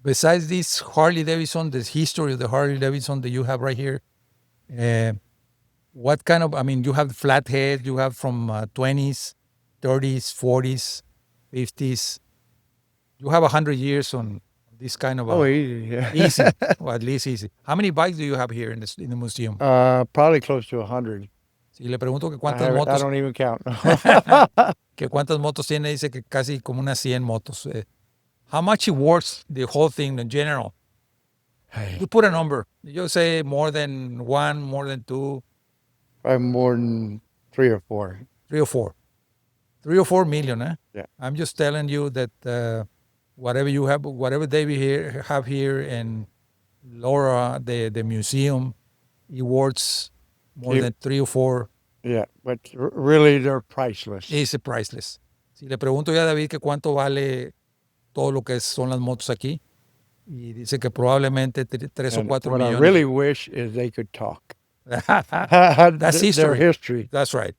besides this Harley Davidson, this history of the Harley Davidson that you have right here, what kind of, I mean, you have flathead, you have from 20s, 30s, 40s, 50s. You have 100 years on this kind of Oh, easy. Yeah. easy, or at least easy. How many bikes do you have here in the museum? Probably close to 100. Si le pregunto que I cuántas motos, don't even count. que cuántas motos tiene, dice que casi como unas 100 motos. How much it worth, the whole thing in general? You put a number. You say more than one, more than two, Probably more than 3 or 4. 3 or 4. 3 or 4 million, eh? Yeah. I'm just telling you that whatever you have, whatever have here in Laura, the museum, it worth more Yeah. than 3 or 4. Yeah, but really they're priceless. It's priceless. Si le pregunto ya a David que cuánto vale todo lo que son las motos aquí, y dice que probablemente 3 o And 4 what I millones. really wish is they could talk. That's Their history. history. That's right.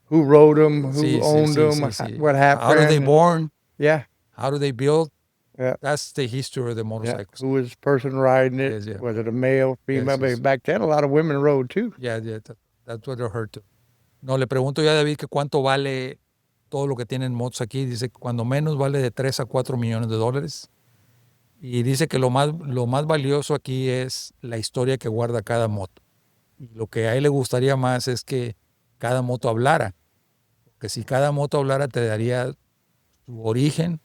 Who rode them, who Sí, sí, owned sí, them, sí, sí. what happened. How are they born? Yeah, How do they build? Yeah. That's the history of the yeah. motorcycles. Who was the person riding it? Yes, yeah. Was it a male, female? yes. Back then, a lot of women rode too. Yeah, that's what I heard too. No, le pregunto ya a David que cuánto vale todo lo que tienen motos aquí. Dice que cuando menos vale de 3 a 4 millones de dólares. Y dice que lo más valioso aquí es la historia que guarda cada moto. Y lo que a él le gustaría más es que cada moto hablara. Porque si cada moto hablara, te daría su origen,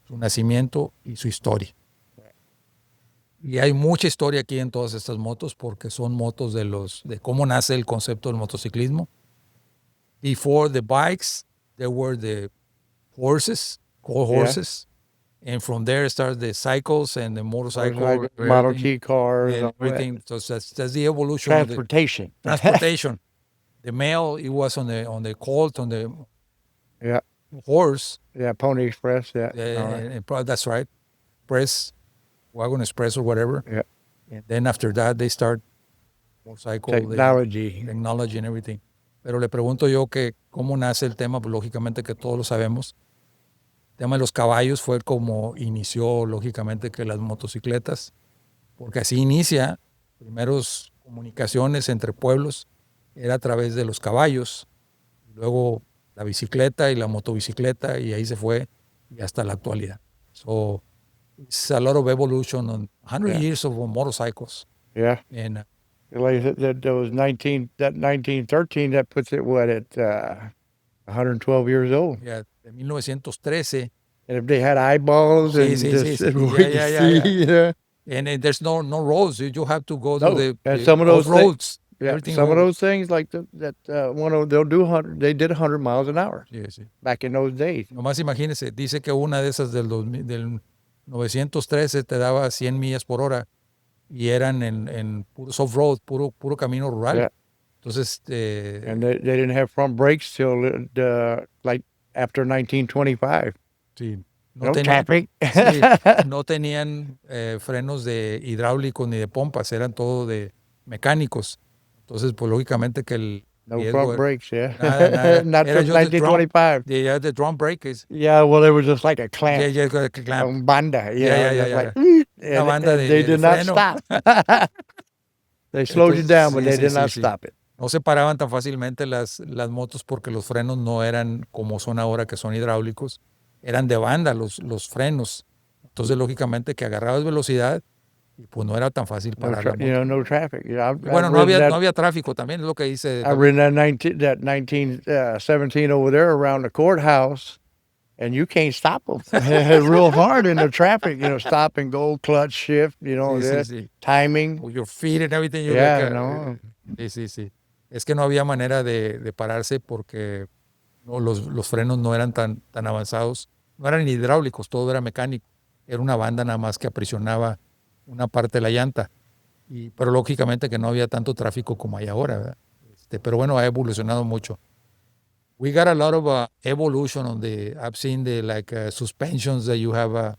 su nacimiento y su historia. Y hay mucha historia aquí en todas estas motos porque son motos de cómo nace el concepto del motociclismo. Before the bikes, there were the horses, called Yeah. horses. And from there starts the cycles and the motorcycle. Like Model everything, T cars, and all that. everything. So that's the evolution of the Transportation. transportation. The male, it was on the colt, on the Yeah, horse. yeah. Pony Express. Yeah, all right. And that's right. Press, wagon express or whatever. Yeah. And then after that, they start motorcycle, Technology. technology and everything. Pero le pregunto yo que cómo nace el tema, pues lógicamente que todos lo sabemos. El tema de los caballos fue como inició, lógicamente, que las motocicletas, porque así inicia, primeros comunicaciones entre pueblos, era a través de los caballos, luego la bicicleta y la motobicicleta, y ahí se fue, y hasta la actualidad. So, it's a lot of evolution on 100 Yeah. years of motorcycles. Yeah. And Like that was 1913. That puts it at 112 years old. yeah, de 1913, And if they had eyeballs Sí, and sí, just sí, sí. we Yeah, could yeah, yeah, see, yeah. yeah. and there's no roads. You have to go No, to and some of those roads. Yeah, Everything some of roads. those things like they'll do 100. They did 100 miles an hour Sí, sí. back in those days. Nomás imagínese, dice que una de esas del 913 te daba 100 millas por hora y eran en puro soft-road, puro camino rural. Yeah. Entonces, And they didn't have front brakes till like after 1925. sí, No traffic. sí, no tenían frenos de hidráulicos ni de pompas, eran todo de mecánicos. Entonces, pues lógicamente que el No riesgo front era- brakes, yeah. Nada. Not Era till just the drum. 1925. Yeah, the drum brake is Yeah, well, it was just like a clamp. yeah, clamp. A banda. Yeah, Yeah, yeah, just yeah, like, Una banda and de- they de did not freno. stop. They slowed you Entonces, down, but sí, they sí, did sí, not sí. stop it. No se paraban tan fácilmente las motos porque los frenos no eran como son ahora, que son hidráulicos. Eran de banda los frenos. Entonces, lógicamente, que agarrabas velocidad y pues no era tan fácil No, parar la moto. no traffic. You know, Y bueno, no había tráfico también, es lo que dice. I ridden that 1917 over there around the courthouse, and you can't stop them. Real hard in the traffic, stop and go, clutch, shift, Sí, sí, that sí. timing. With your feet and everything. you Yeah, like, no. Sí, sí, sí. Es que no había manera de pararse porque no, los frenos no eran tan avanzados. No eran hidráulicos, todo era mecánico. Era una banda nada más que aprisionaba una parte de la llanta. Pero lógicamente que no había tanto tráfico como hay ahora, ¿verdad? Pero bueno, ha evolucionado mucho. We got a lot of evolution on I've seen the suspensions that you have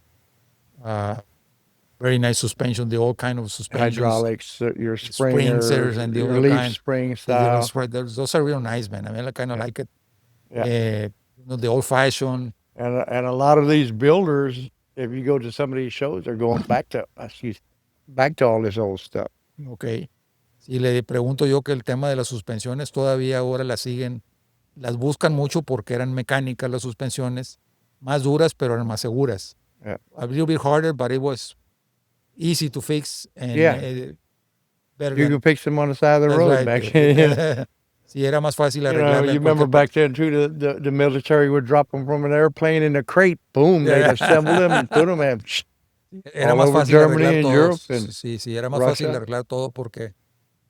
very nice suspension, the all kind of suspensions. Hydraulics, your Springers and the your other leaf kind. spring The style. those are real nice, man. I mean, I kind of like it. Yeah. The old fashioned. And a lot of these builders, if you go to some of these shows, they're going back to all this old stuff. Ok. Si le pregunto yo que el tema de las suspensiones todavía ahora las siguen, las buscan mucho porque eran mecánicas las suspensiones, más duras pero eran más seguras. Yeah. A little bit harder, but it was easy to fix and Yeah. better You than- could fix them on the side of the That's road right. back then. Sí, era más fácil You know, arreglarla. you en remember cualquier back then too, the military would drop them from an airplane in a crate. Boom, they'd Yeah. assemble them and put them in. Era all más over fácil Germany arreglar and todo. Europe and Sí, era más fácil Russia. arreglar todo porque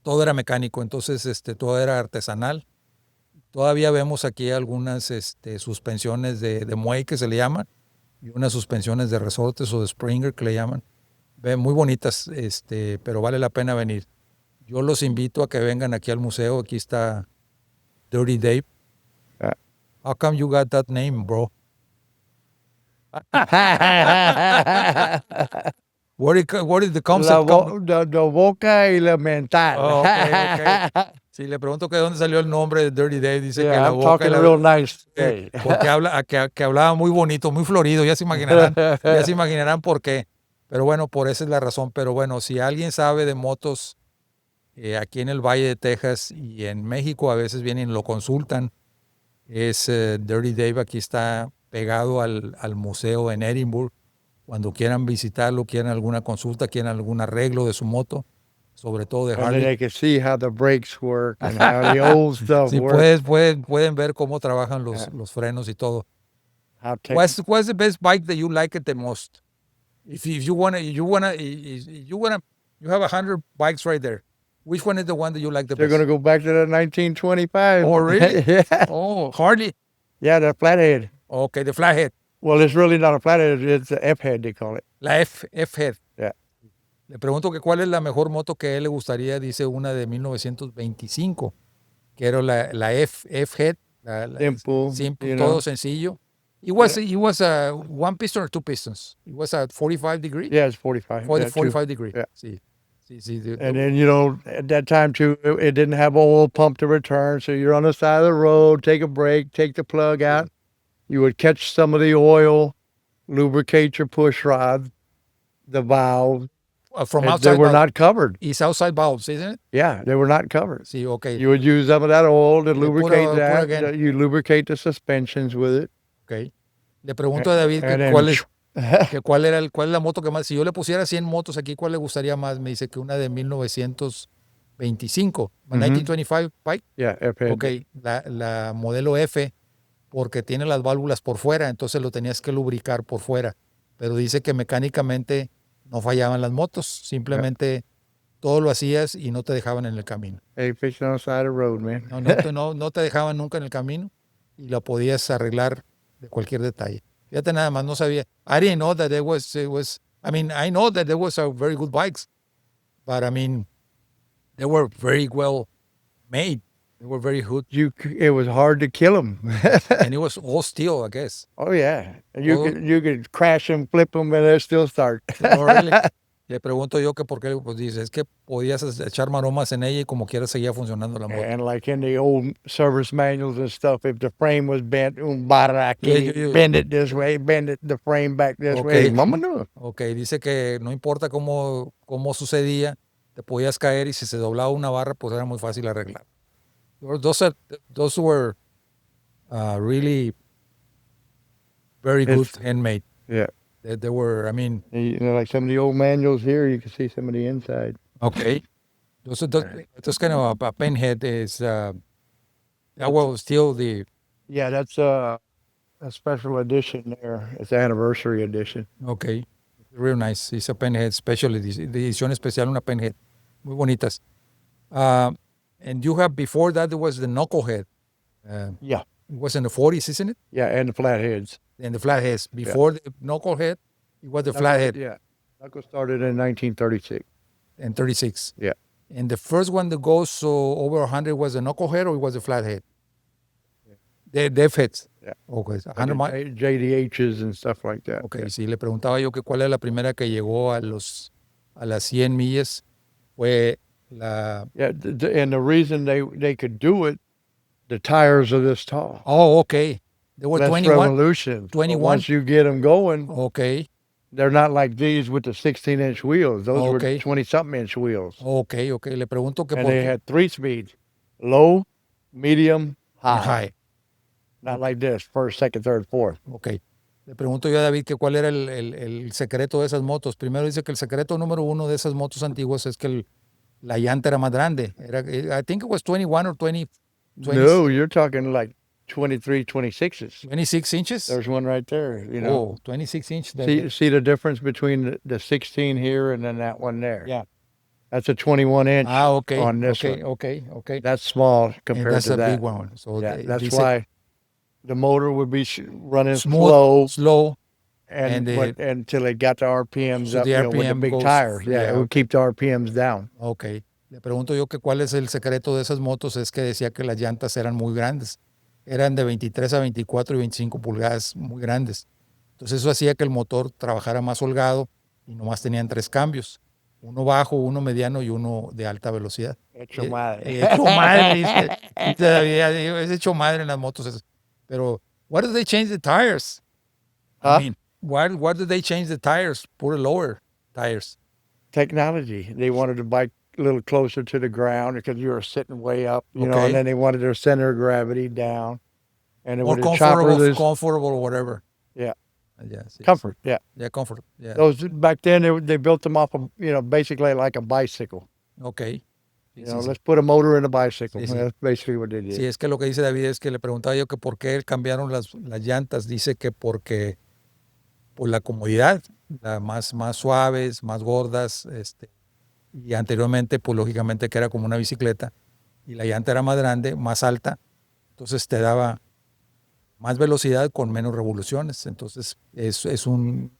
todo era mecánico, entonces todo era artesanal. Todavía vemos aquí algunas suspensiones de muelle que se le llaman y unas suspensiones de resortes o de Springer que le llaman. Muy bonitas, pero vale la pena venir. Yo los invito a que vengan aquí al museo. Aquí está Dirty Dave. Yeah. How come you got that name, bro? Where did the concept come? La boca y la mental. Oh, okay. Si le pregunto que de dónde salió el nombre de Dirty Dave, dice que Yeah, la I'm boca talking y la- real nice today. porque que hablaba muy bonito, muy florido, ya se imaginarán por qué. Pero bueno, por esa es la razón. Pero bueno, si alguien sabe de motos aquí en el Valle de Texas y en México, a veces vienen y lo consultan. Es Dirty Dave, aquí está pegado al museo en Edinburgh. Cuando quieran visitarlo, quieran alguna consulta, quieran algún arreglo de su moto, sobre todo de And then Harley. they can see how the brakes work and how the old stuff Sí, works. pueden ver cómo trabajan los frenos y todo. How What's the best bike that you like it the most? If you have 100 bikes right there. Which one is the one that you like the they're best? going to go back to the 1925. Oh, really? Yeah. Oh, Harley. Yeah, the flathead. Okay, the flathead. Well, it's really not a flathead. It's an F-head, they call it. La F-Head. Yeah. Le pregunto que cuál es la mejor moto que a él le gustaría. Dice una de 1925, que era la F-Head. Simple, you todo know. sencillo. It was a one piston or two pistons. It was a 45 degree. Yeah, it's 45. Yeah, too. 45 degree. Yeah. Sí. And then, at that time, too, it didn't have oil pump to return. So you're on the side of the road, take a break, take the plug out. You would catch some of the oil, lubricate your push rod, the valve. From And outside they were valve. not covered. It's outside valves, isn't it? Yeah, they were not covered. Sí, okay. You would use some of that oil to lubricate put that. again. You lubricate the suspensions with it. Okay. Le pregunto a David que And then- cuál es cuál es la moto que más. Si yo le pusiera 100 motos aquí, ¿cuál le gustaría más? Me dice que una de 1925, 1925 bike. Yeah, F-head. Ok, la modelo F, porque tiene las válvulas por fuera, entonces lo tenías que lubricar por fuera. Pero dice que mecánicamente no fallaban las motos, simplemente todo lo hacías y no te dejaban en el camino. Hey, fishing on the side of the road, man. No te dejaban nunca en el camino y lo podías arreglar de cualquier detalle. Fíjate nada más, no sabía. I didn't know that I know that there was a very good bikes, but I mean, they were very well made. They were very good. It was hard to kill them. And it was all steel, I guess. Oh, yeah. And Oh. you could crash them, flip them, and they'll still start. Oh, really? Le pregunto yo que por qué, pues dice, es que podías echar maromas en ella y como quiera seguía funcionando la moto. And like in the old service manuals and stuff, if the frame was bent, bend it this way, the frame back this way. Okay. Mama no. Ok, dice que no importa cómo sucedía, te podías caer y si se doblaba una barra, pues era muy fácil arreglar. Those were really very good handmade. Yeah. They were, I mean, Like some of the old manuals here, you can see some of the inside. okay. Those kind of a pinhead is, still the, Yeah, that's a special edition there. It's the anniversary edition. okay, real nice. It's a pinhead special edition, de edición especial, una pinhead. Muy bonitas. And you have, before that, there was the knucklehead. Yeah. It was in the 40s, isn't it? Yeah, and the flatheads. And the flatheads. Before the knucklehead, it was the flathead Yeah. Knuckle started in 1936. in 36. Yeah. And the first one that goes over 100 was the knucklehead or it was the flathead? The F-heads. Yeah. Okay. 100 miles. JDHs and stuff like that. Ok, Yeah. sí, le preguntaba yo que cuál es la primera que llegó a las 100 millas. Fue la... Yeah, and the reason they could do it, the tires are this tall. Oh, ok. They were Less 21. revolution. But 21. Once you get them going, Ok. They're not like these with the 16-inch wheels. Those were Okay. 20-something inch wheels. Ok. Le pregunto que And por they qué. had 3 speeds: low, medium, high. High. Not like this, first, second, third, fourth. Ok. Le pregunto yo a David que cuál era el secreto de esas motos. Primero dice que el secreto número uno de esas motos antiguas es que la llanta era más grande. I think it was 21 or 20, No, you're talking like 23, 26s. 26 inches. There's one right there, you know. Oh, 26 inch. See the difference between the 16 here and then that one there? Yeah. That's a 21 inch Okay. on this Okay. one. Okay. That's small And compared that's to a that. big one. So Yeah, that's dice why the motor would be running smooth, slow, and but until it got the RPMs so up, the you know, with the RPM big goes- tires. Yeah, yeah, it would keep the RPMs down. Ok. Le pregunto yo que cuál es el secreto de esas motos. Es que decía que las llantas eran muy grandes. Eran de 23 a 24 y 25 pulgadas, muy grandes. Entonces eso hacía que el motor trabajara más holgado y nomás tenían 3 cambios. Uno bajo, uno mediano y uno de alta velocidad. Hecho madre. Hecho madre, dice David, es hecho madre en las motos esas. Pero, why did they change the tires? Huh? I mean, why did they change the tires? Put lower tires. Technology. They wanted to bike a little closer to the ground because you were sitting way up, you know, Okay. and then they wanted their center of gravity down. And it More would chopper comfortable or whatever. Yeah. Yeah, sí. Comfort. Yeah. Yeah, comfort. Yeah. Those back then they built them off of, you know, basically like a bicycle. Ok. You know, let's put a motor in a bicycle. Sí, sí. That's basically what they did. Sí, es que lo que dice David es que le preguntaba yo que por qué cambiaron las llantas. Dice que porque por la comodidad, más suaves, más gordas, y anteriormente, pues lógicamente que era como una bicicleta, y la llanta era más grande, más alta, entonces te daba más velocidad con menos revoluciones. Entonces es un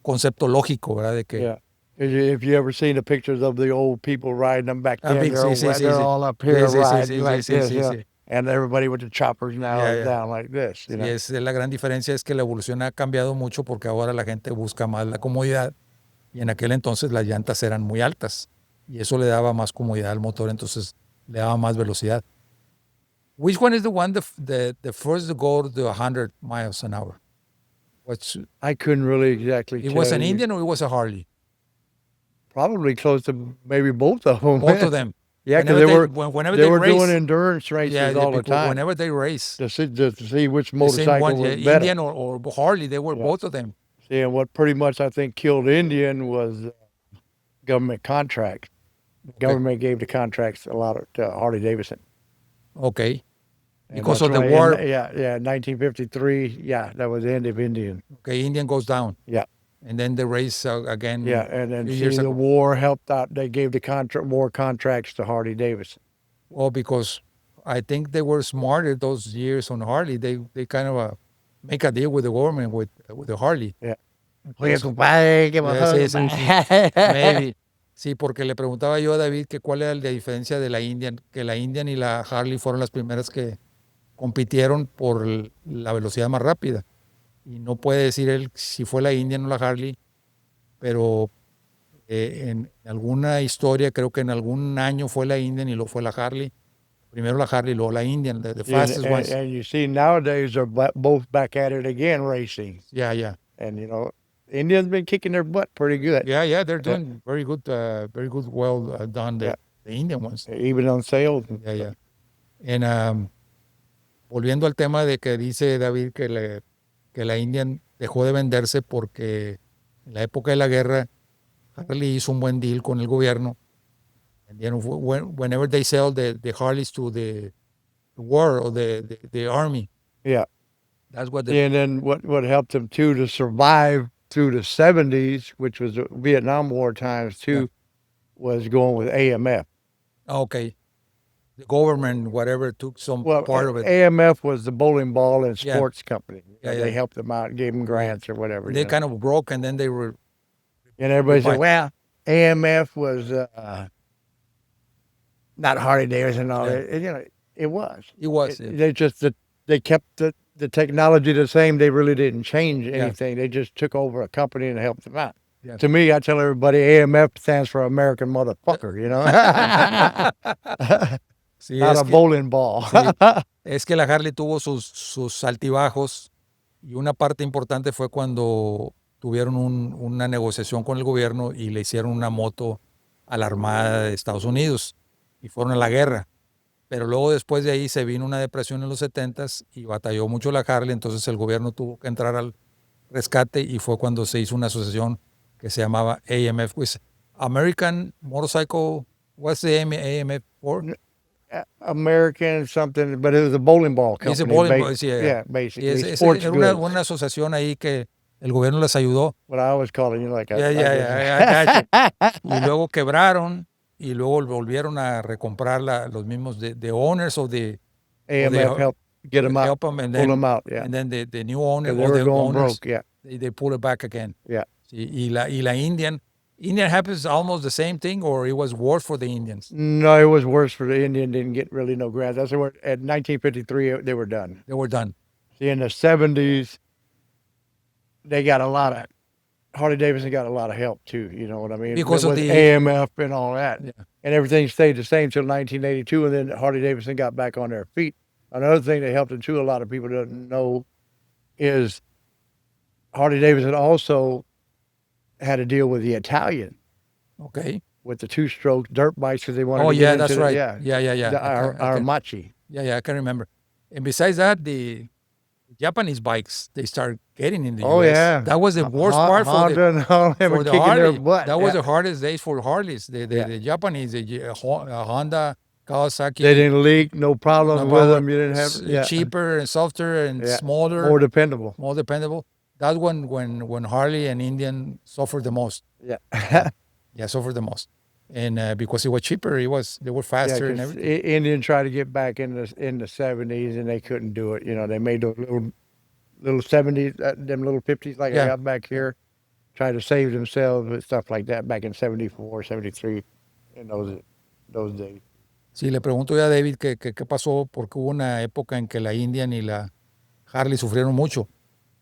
concepto lógico, ¿verdad? De que Yeah. If you ever seen the pictures of the old people riding them back then, big, they're all up here riding like this, sí, yeah. sí. And everybody with the choppers now Yeah, is yeah. down like this. You Sí, know? es la gran diferencia es que la evolución ha cambiado mucho porque ahora la gente busca más la comodidad y en aquel entonces las llantas eran muy altas y eso le daba más comodidad al motor, entonces le daba más velocidad. Which one is the one the first to go to 100 miles an hour? I couldn't really exactly It tell was an you. Indian or it was a Harley? Probably close to maybe both of them. Both of them. Yeah, because Whenever they were race, doing endurance races yeah, all the because time whenever they race, to see which the same motorcycle one, was yeah, better. Indian or Harley, they were Yeah. both of them. See, and what pretty much I think killed Indian was government contracts. The government gave the contracts a lot to Harley Davidson. Okay. And Because that's of the why war. Yeah, 1953. Yeah, that was the end of Indian. Okay, Indian goes down. Yeah. And then the race again. Yeah, and then few see, years the ago. war helped out. They gave the war contracts to Harley Davidson. Well, because I think they were smarter those years on Harley. They kind of make a deal with the government with the Harley. Oye, compadre, ¿qué pasó, Sí, sí, compadre? Maybe. Sí, porque le preguntaba yo a David que cuál era la diferencia de la Indian, que la Indian y la Harley fueron las primeras que compitieron por la velocidad más rápida. Y no puede decir él si fue la Indian o la Harley, pero en alguna historia, creo que en algún año fue la Indian y luego fue la Harley. Primero la Harley, luego la Indian, the fastest ones. And you see nowadays they're both back at it again racing. Yeah. And you know, Indians been kicking their butt pretty good. Yeah, they're doing very good, well done, the Indian ones. Even on sales. Yeah. And volviendo al tema de que dice David que la Indian dejó de venderse porque en la época de la guerra Harley hizo un buen deal con el gobierno. And then whenever they sell the Harleys to the war or the army. Yeah. That's what And then what helped them too to survive through the 70s, which was the Vietnam War times too, was going with AMF. Okay. The government, whatever, took some part of it. AMF was the bowling ball and Yeah. sports company. Yeah. They helped them out, gave them grants or whatever. They kind of broke, and then they were. And everybody Right. said, well, AMF was not Harley Davidson and all Yeah. that. And, you know, it was. It was. They just they kept the technology the same. They really didn't change anything. They just took over a company and helped them out. Yeah. To me, I tell everybody AMF stands for American motherfucker, you know? Sí, Not es a que- bowling ball. Es que la Harley tuvo sus altibajos y una parte importante fue cuando tuvieron una negociación con el gobierno y le hicieron una moto a la Armada de Estados Unidos y fueron a la guerra. Pero luego después de ahí se vino una depresión en los 70s y batalló mucho la Harley, entonces el gobierno tuvo que entrar al rescate y fue cuando se hizo una asociación que se llamaba AMF, pues American Motorcycle, what's the AMF for? American something, but it was a bowling ball company. It's a bowling ball, yeah. Yeah, basically. Era una asociación ahí que el gobierno les ayudó. What I was calling you like I got you. Y luego quebraron y luego volvieron a recomprar los mismos the owners of the AMF helped get them out, help them, and pull then, them out, yeah. and then the new owner, They or were the going owners, broke, yeah. they pull it back again. Yeah. Sí, y la Indian happens almost the same thing, or it was worse for the Indians? No, it was worse for the Indian. Didn't get really no grants. That's where at 1953 they were done. They were done. See, in the 70s, they got a lot of Harley Davidson got a lot of help too. You know what I mean? Because of with the AMF and all that, Yeah. and everything stayed the same till 1982, and then Harley Davidson got back on their feet. Another thing that helped them too, a lot of people don't know, is Harley Davidson also had to deal with the Italian. Okay. With the two-stroke dirt bikes because they wanted Oh to yeah, get that's into right. The, Yeah. the Armachi. Yeah, I can remember. And besides that, the Japanese bikes, they start getting in the Oh, US. yeah. That was the worst part for Honda and all them for were the kicking their Harley. butt. That was Yeah. the hardest days for Harleys. The Japanese, Honda, Kawasaki. They didn't leak, no problems no with problem. them. You didn't have Cheaper and softer and Yeah. smaller, more dependable. more dependable. That's when Harley and Indian suffered the most. Yeah. Yeah, suffered the most. And because it was cheaper, they were faster and everything. Indian tried to get back in the 70s and they couldn't do it. You know, they made those little 70s, them little 50s like I Yeah. got back here, tried to save themselves with stuff like that back in 74, 73 in those days. Sí, le pregunto ya a David qué pasó, porque hubo una época en que la Indian y la Harley sufrieron mucho,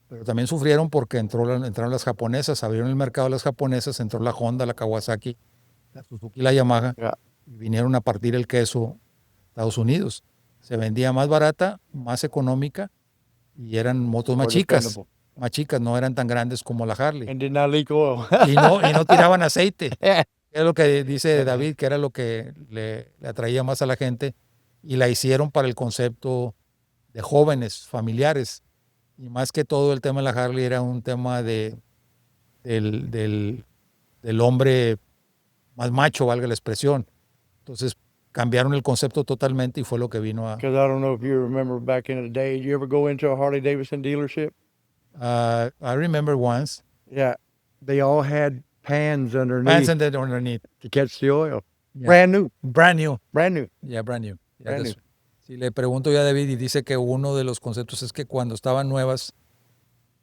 pero también sufrieron porque entraron las japonesas, abrieron el mercado de las japonesas, entró la Honda, la Kawasaki, la Suzuki y la Yamaha, Yeah. y vinieron a partir el queso a Estados Unidos. Se vendía más barata, más económica, y eran motos más More chicas, no eran tan grandes como la Harley. And did not leak oil. Y no tiraban aceite. Es lo que dice David, que era lo que le atraía más a la gente, y la hicieron para el concepto de jóvenes, familiares, y más que todo el tema de la Harley era un tema del hombre más macho, valga la expresión. Entonces cambiaron el concepto totalmente y fue lo que vino a... Because I don't know if you remember back in the day, you ever go into a Harley Davidson dealership? I remember once. Yeah. They all had pans underneath Pants underneath. to catch the oil. Yeah. Brand new. Brand new. Brand new. Yeah, brand new. Yeah, Brand that's- Sí, le pregunto ya a David y dice que uno de los conceptos es que cuando estaban nuevas,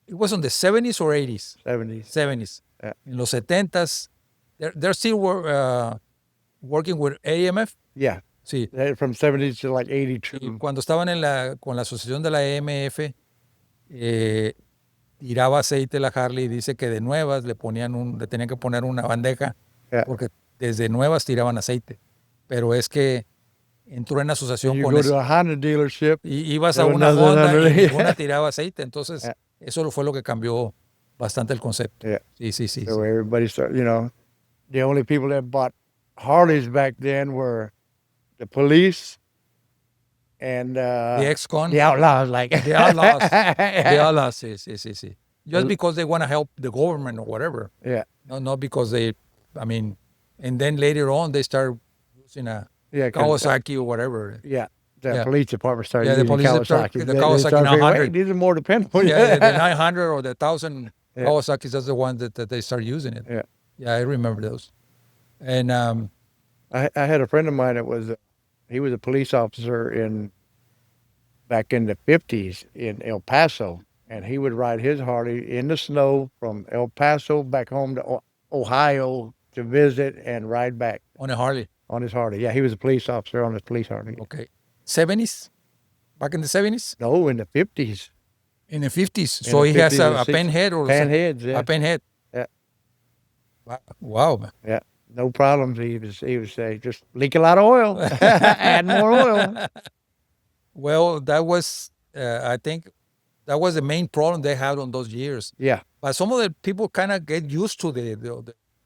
it was on the 70s or 80s? 70s. 70s. Yeah. En los 70s, they're still working with AMF. Yeah. Sí. From 70s to like 82. Y cuando estaban con la asociación de la AMF, tiraba aceite la Harley y dice que de nuevas le tenían que poner una bandeja Yeah. porque desde nuevas tiraban aceite. Pero es que entró en asociación You con go eso. to a Honda dealership. Y ibas a There was una nothing Honda y underneath. ninguna tiraba aceite. Entonces, Yeah. eso fue lo que cambió bastante el concepto. Yeah. Sí. So everybody started, the only people that bought Harleys back then were the police and The ex-con, the outlaws, like the outlaws. The outlaws, sí. Just because they want to help the government or whatever. Yeah. No, not because and then later on they start using a Yeah, 'cause, Kawasaki or whatever. yeah. The Yeah. police department started Yeah, the using police Kawasaki. the They Kawasaki started figuring, 900. "Wait, these are more dependable. Yeah, the 900 or the 1000 Yeah. Kawasaki's, that's the one that they start using it. Yeah. Yeah, I remember those. And I had a friend of mine that he was a police officer back in the 50s in El Paso, and he would ride his Harley in the snow from El Paso back home to Ohio to visit and ride back on a Harley. on his Harley. Yeah, he was a police officer on his police Harley. Okay. 70s? Back in the 70s? No, in the 50s. In the 50s. In So the he has 50s a and pen head or Panheads, yeah. a pen head. Yeah. Wow, man. Yeah, no problems. He would say, just leak a lot of oil, add more oil. Well, that was, I think, That was the main problem they had on those years. Yeah. But some of the people kind of get used to the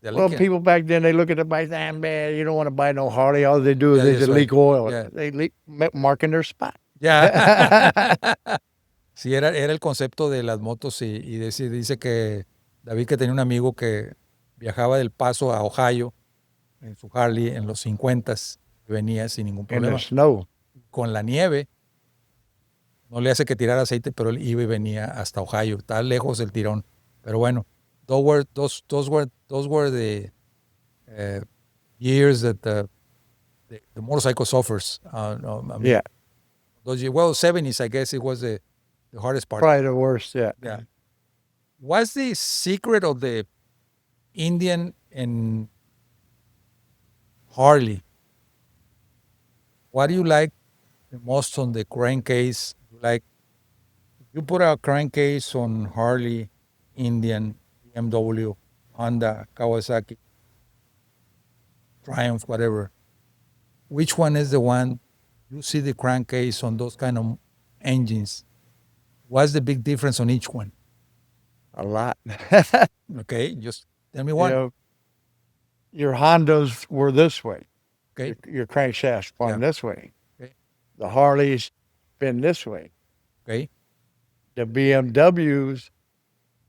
Well, leaking. people back then, they look at the bike, man, you don't want to buy no Harley. All they do is Yeah, they that's just right. leak oil. Yeah. They leak, marking their spot. Ya. Sí, era el concepto de las motos y dice que David que tenía un amigo que viajaba del Paso a Ohio en su Harley en los 50s, venía sin ningún In the problema. snow. Con la nieve, no le hace que tirara aceite, pero él iba y venía hasta Ohio. Está lejos el tirón. Pero bueno, those were the years that the motorcycle suffers. I mean, Yeah. those years, well, 70s, I guess it was the hardest part. Probably the worst. Yeah. Yeah. What's the secret of the Indian and Harley? What do you like the most on the crankcase? Like, you put a crankcase on Harley, Indian, BMW, Honda, Kawasaki, Triumph, whatever. Which one is the one you see the crankcase on those kind of engines? What's the big difference on each one? A lot. Okay, just tell me You one. know, your Hondas were this way. Okay, Your crankshaft spun Yeah. this way. Okay. The Harleys spin this way. okay, The BMWs,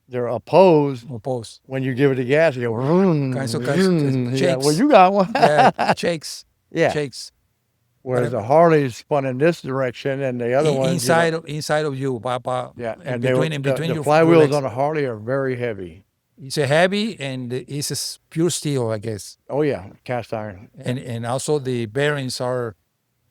they're opposed. oppose. When you give it the gas, you go, vroom, Kind of vroom. Yeah, shakes. well, you got one. Yeah, shakes, Yeah. shakes. Whereas the Harleys spun in this direction and the other ones. Inside of you, Papa. Yeah, in and between, the your flywheels legs. on a Harley are very heavy. It's a heavy and it's a pure steel, I guess. Oh yeah, cast iron. And also the bearings are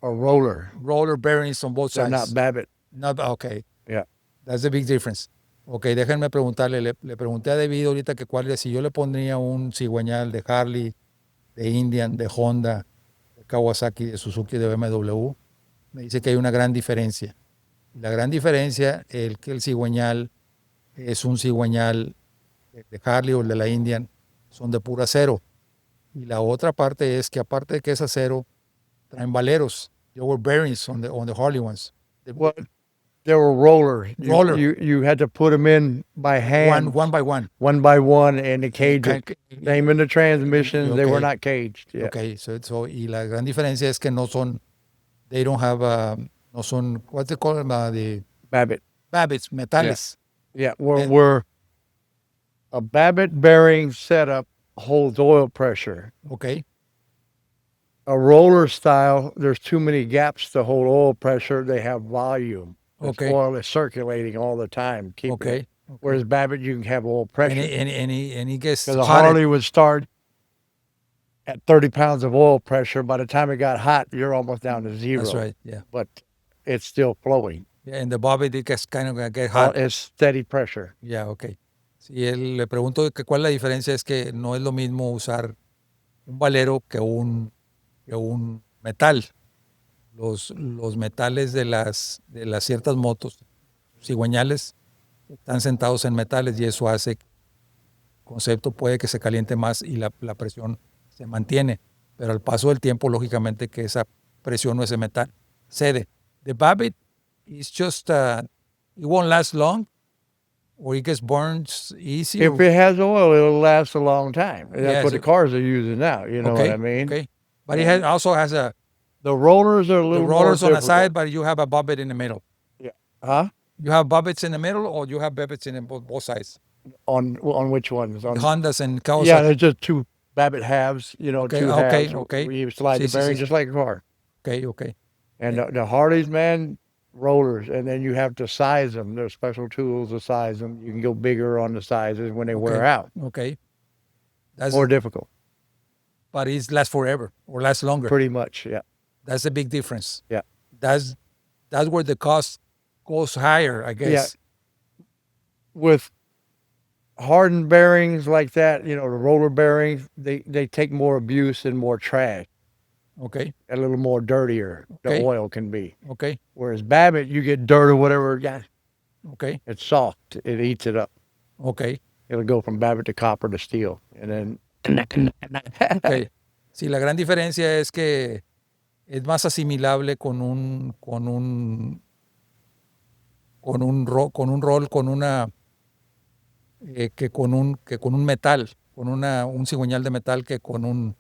A roller. roller bearings on both They're sides. not Babbitt. Not okay. Yeah. That's the big difference. Ok, déjenme preguntarle, le pregunté a David ahorita que si yo le pondría un cigüeñal de Harley, de Indian, de Honda, de Kawasaki, de Suzuki, de BMW, me dice que hay una gran diferencia. La gran diferencia es que el cigüeñal es un cigüeñal de Harley o el de la Indian, son de puro acero. Y la otra parte es que aparte de que es acero, traen valeros. There were bearings on the Harley ones. Well, they were roller. Roller. You had to put them in by hand. One by one. One by one, and the cage. Name in the transmission. They were Okay. not caged. Yeah. Okay, so y la gran diferencia es que no son, they don't have, no son, what's it called, the Babbitt. Babbitts, metales. Yeah. And- Where a Babbitt bearing setup holds oil pressure. Okay, A roller style, there's too many gaps to hold oil pressure. They have volume. It's Okay. Oil is circulating all the time. Keep okay. it. Whereas Babbitt, you can have oil And pressure. he gets Because a hot. Harley would start at 30 pounds of oil pressure. By the time it got hot, you're almost down to zero. That's right, yeah. But it's still flowing. Yeah, and the Bobby it gets kind of get Well, hot. it's steady pressure. Yeah, okay. Si él le pregunto que cuál es la diferencia, es que no es lo mismo usar un valero que un metal. Los metales de las ciertas motos cigüeñales están sentados en metales y eso hace que el concepto puede que se caliente más y la presión se mantiene. Pero al paso del tiempo, lógicamente, que esa presión o ese metal cede. The Babbitt is just, it won't last long or it gets burned easy. If it has oil, it'll last a long time. That's Yes. what the cars are using now. You know okay, what I mean? Okay. But it also has The rollers are a the little rollers more on the side, difficult. but you have a Babbitt in the middle. Huh? You have Babbitts in the middle or you have Babbitts in both sides? On which ones? On Hondas and Kawasaki. Yeah, there's just two Babbitt halves. You know, Okay, two okay, halves. okay. You slide Sí, the sí, bearing sí. just like a car. Okay. And the Harleys, man, rollers, and then you have to size them. There's special tools to size them. You can go bigger on the sizes when they wear Okay. out. Okay. That's More difficult, but it lasts forever or lasts longer. pretty much. Yeah. That's the big difference. Yeah. That's where the cost goes higher, I guess. With hardened bearings like that, you know, the roller bearings, they take more abuse and more trash, Okay. a little more dirtier. Okay. The oil can be. Okay. Whereas Babbitt, you get dirt or whatever, yeah, Okay. it's soft. It eats it up. Okay. It'll go from Babbitt to copper to steel, and then Okay. Sí, la gran diferencia es que es más asimilable con con un roll, con una que con un metal, con un cigüeñal de metal que con un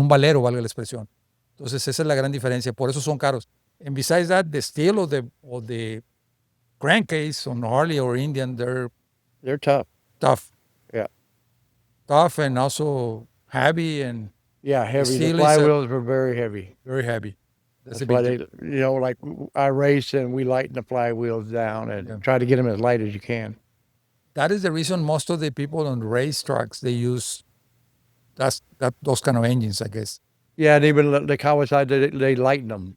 valero, valga la expresión. Entonces esa es la gran diferencia, por eso son caros. And besides that, the steel of the crankcase on Harley or Indian, They're tough. tough. Yeah. Tough and also heavy and Yeah, heavy. The steel is flywheels were very heavy. very heavy. That's a why big they, like I race and we lighten the flywheels down and try to get them as light as you can. That is the reason most of the people on race trucks, they use those kind of engines, I guess. Yeah, and even the Kawasaki, they lighten them.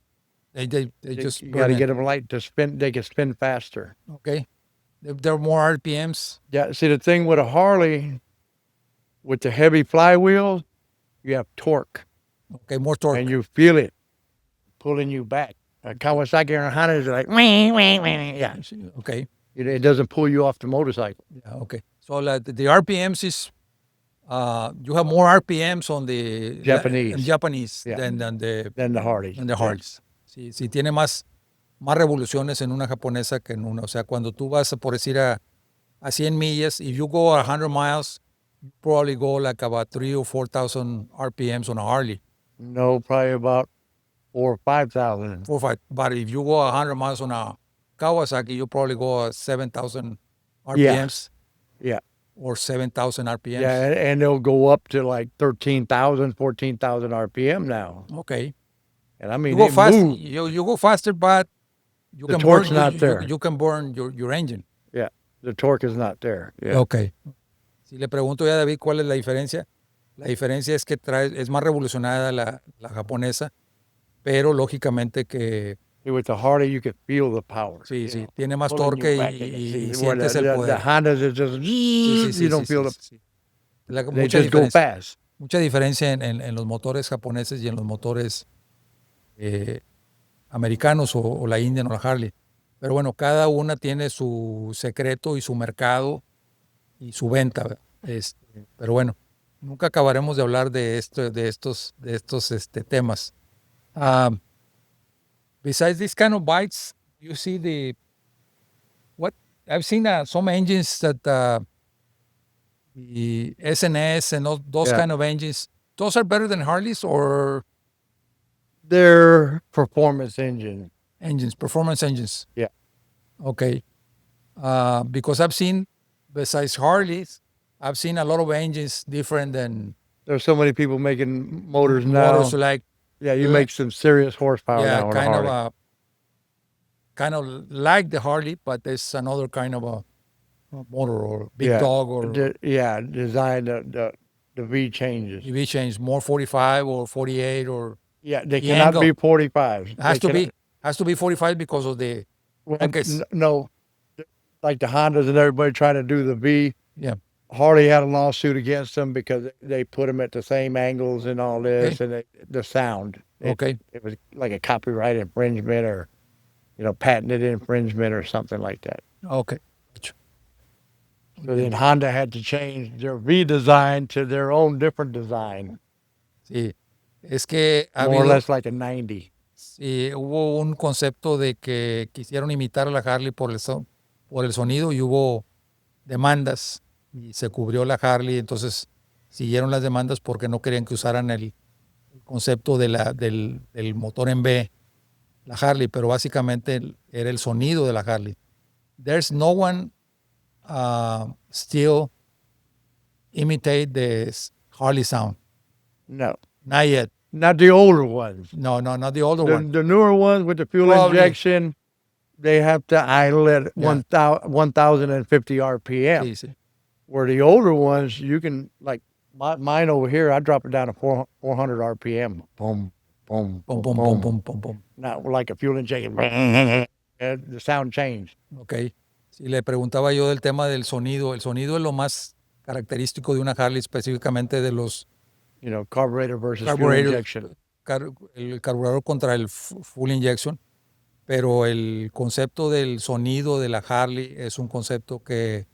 They just You got to get them light to spin. They can spin faster. Okay. There are more RPMs. Yeah. See, the thing with a Harley, with the heavy flywheel, you have torque. Okay, more torque. And you feel it pulling you back. A Kawasaki and a Honda is like, yeah. Okay. It doesn't pull you off the motorcycle. Yeah, okay. So the RPMs is, you have more RPMs on the Japanese than the Harley. Than the Harleys. Sí, sí, tiene más revoluciones en una japonesa que en una. O sea, cuando tú vas, por decir, a 100 millas, if you go 100 miles, you probably go like about 3,000 or 4,000 RPMs on a Harley. No, probably about 4,000 or 5,000. 4 or 5. But if you go 100 miles on a Kawasaki, you probably go 7,000 RPMs. Yeah. Or 7,000 RPMs. Yeah, and they'll go up to like 13,000, 14,000 RPM now. Okay. And I mean, you go fast. You go faster, but the torque's not there. You can burn your engine. Yeah, the torque is not there. Yeah. Okay. Si le pregunto ya a David cuál es la diferencia, la diferencia es que es más revolucionada la japonesa, pero lógicamente que with the Harley you can feel the power. Sí, sí, tiene más torque y sientes el poder. The Hondas is just you don't feel it. They just go fast. Mucha diferencia en los motores japoneses y en los motores americanos o la Indian o la Harley. Pero bueno, cada una tiene su secreto y su mercado y su venta. Pero bueno, nunca acabaremos de hablar de estos temas. Besides these kind of bikes, you see I've seen some engines that the SNS and those kind of engines, those are better than Harleys, or they're performance engines. Performance engines. Yeah. Okay. Because I've seen, besides Harleys, I've seen a lot of engines different than. There's so many people making motors now. Motors like. Yeah, you make some serious horsepower now on a Harley. Kind of like the Harley, but there's another kind of a motor or big dog or. Design the V changes. The V change, more 45 or 48 or. Yeah, they cannot be 45. Has to be 45 because of the. No, like the Hondas and everybody trying to do the V. Yeah. Harley had a lawsuit against them because they put them at the same angles and all this, and the sound. It was like a copyright infringement or, patented infringement or something like that. Okay. So then Honda had to change their V design to their own different design. Sí. Es que more or less like a 90. Sí, hubo un concepto de que quisieron imitar a la Harley por el sonido y hubo demandas y se cubrió la Harley, entonces siguieron las demandas porque no querían que usaran el concepto del motor en B, la Harley, pero básicamente era el sonido de la Harley. There's no one still imitate the Harley sound. No. Not yet. Not the older ones. No, not the older ones. The newer ones with the fuel injection, they have to idle at 1,050 RPM. Sí, sí. Where the older ones, you can, like mine over here, I drop it down to 400 RPM. Boom, boom, boom, boom, boom, boom, boom, boom. Not like a fuel injection. The sound changed. Okay. Sí, le preguntaba yo del tema del sonido. El sonido es lo más característico de una Harley, específicamente de los carburetor versus fuel injection. El carburador contra el full injection, pero el concepto del sonido de la Harley es un concepto que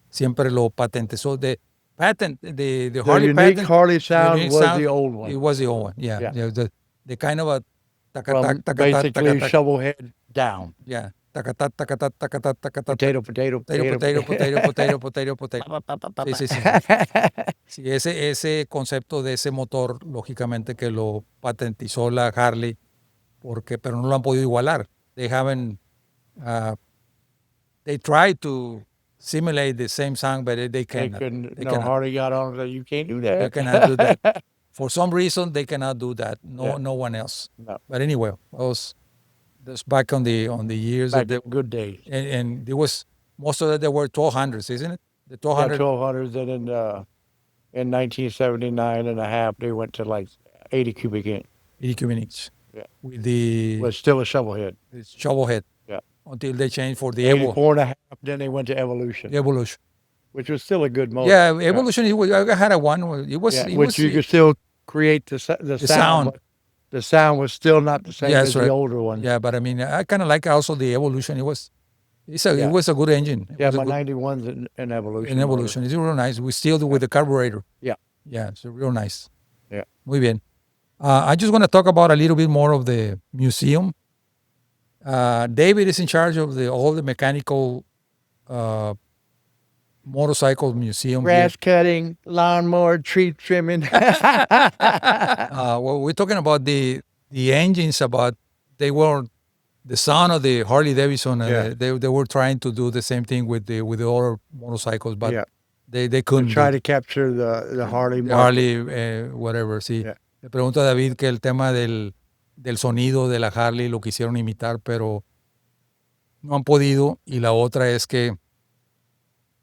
siempre lo patentizó. The Harley unique patent, Harley sound was the old one. It was the old one, yeah. The kind of a basically shovel head down. Yeah, tacatá, tacatá, tacatá, tacatá, Potato, potato, potato. Sí. Sí, ese concepto de ese motor, lógicamente que lo patentizó la Harley, pero no lo han podido igualar. They haven't, they tried to simulate the same sound, but they They cannot. couldn't. They No, cannot. Harley got on and said, "You can't do that." They cannot do that. For some reason, they cannot do that. Yeah. No one else. No. But anyway, that's back on the years Back that in good days. and there was most of that they were 1200s, isn't it? The Yeah, 1200. 1200s. And in 1979 and a half, they went to like 80 cubic inch. 80 cubic inch. Yeah. With the Was still a shovel head. shovel head. Yeah. Until they changed for the 84 and a half. Then they went to Evolution, Evolution. which was still a good motor. Yeah, Evolution. I had a one. It was. Yeah, It which was you could still create the sound. sound. But the sound was still not the same Yeah, as that's the right. older one. Yeah, but I mean, I kind of like also the Evolution. It was Yeah. a good engine. It Yeah, was a my good- 91's in Evolution. in Evolution. It's real nice. We still do with the carburetor. Yeah. Yeah, it's real nice. Yeah. Muy bien. I just want to talk about a little bit more of the museum. David is in charge of all the mechanical motorcycle museum. here. Grass cutting, lawnmower, tree trimming. Well, we're talking about the engines. They were the son of the Harley Davidson, and Yeah. they were trying to do the same thing with the other motorcycles, but Yeah. they couldn't. Try to capture the Harley. The market. Harley, whatever, sí. Yeah. Le pregunto a David que el tema del sonido de la Harley lo quisieron imitar, pero no han podido. Y la otra es que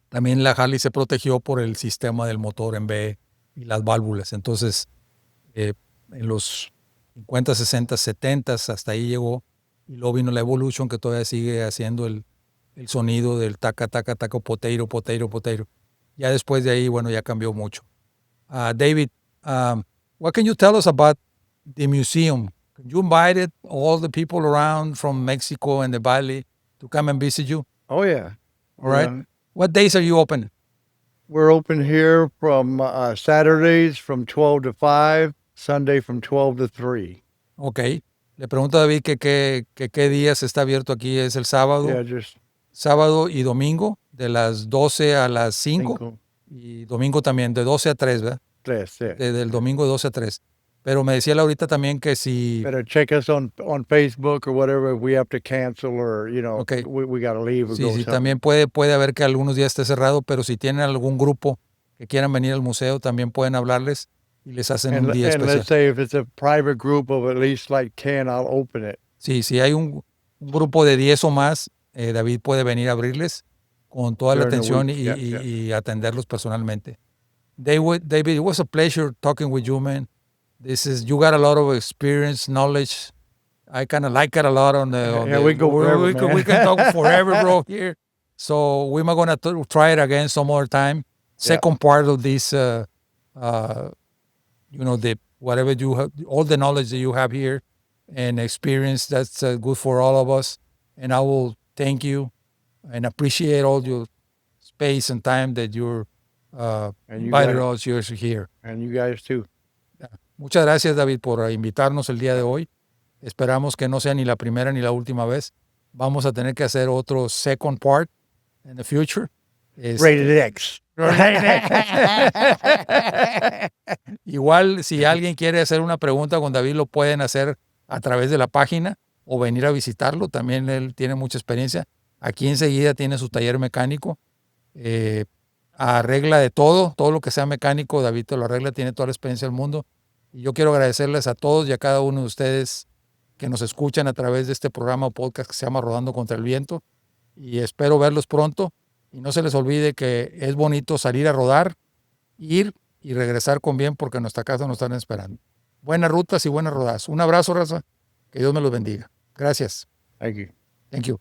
también la Harley se protegió por el sistema del motor en B y las válvulas. Entonces, en los 50, 60, 70, hasta ahí llegó. Y luego vino la Evolution, que todavía sigue haciendo el sonido del taca, taca, taca, potato, potato, potato. Ya después de ahí, bueno, ya cambió mucho. David, what can you tell us about the museum? You invited all the people around from Mexico and the Valley to come and visit you, Oh yeah. all right? Yeah. What days are you open? We're open here from Saturdays from 12 to 5, Sunday from 12 to 3. Ok. Le pregunto a David que qué días está abierto aquí. Es el sábado, Yeah, just sábado y domingo, de las 12 a las 5. 5, Y domingo también, de 12 a 3, ¿verdad? 3, yeah. Desde el domingo de 12 a 3. Pero me decía Laurita también que si... Better check us on Facebook or whatever if we have to cancel or, Okay. we got to leave or Sí, go sí, something. también puede haber que algunos días esté cerrado, pero si tienen algún grupo que quieran venir al museo, también pueden hablarles y les hacen un día And let's especial. say if it's a private group of at least like 10, I'll open it. Sí, si hay un grupo de 10 o más, David puede venir a abrirles con toda la During the atención week, y atenderlos personalmente. David, it was a pleasure talking with you, man. You got a lot of experience, knowledge. I kind of like it a lot we go forever, we can talk forever, bro, here. So we're going to try it again some other time. Second part of this, whatever you have, all the knowledge that you have here and experience, that's good for all of us. And I will thank you and appreciate all your space and time that you're And you invited guys, us here. and you guys too. Muchas gracias, David, por invitarnos el día de hoy. Esperamos que no sea ni la primera ni la última vez. Vamos a tener que hacer otro second part in the future. Rated X. Igual, si alguien quiere hacer una pregunta con David, lo pueden hacer a través de la página o venir a visitarlo. También él tiene mucha experiencia. Aquí enseguida tiene su taller mecánico. Arregla de todo lo que sea mecánico. David te lo arregla, tiene toda la experiencia del mundo. Y yo quiero agradecerles a todos y a cada uno de ustedes que nos escuchan a través de este programa o podcast que se llama Rodando contra el Viento. Y espero verlos pronto. Y no se les olvide que es bonito salir a rodar, ir y regresar con bien porque en nuestra casa nos están esperando. Buenas rutas y buenas rodadas. Un abrazo, raza. Que Dios me los bendiga. Gracias. Thank you. Thank you.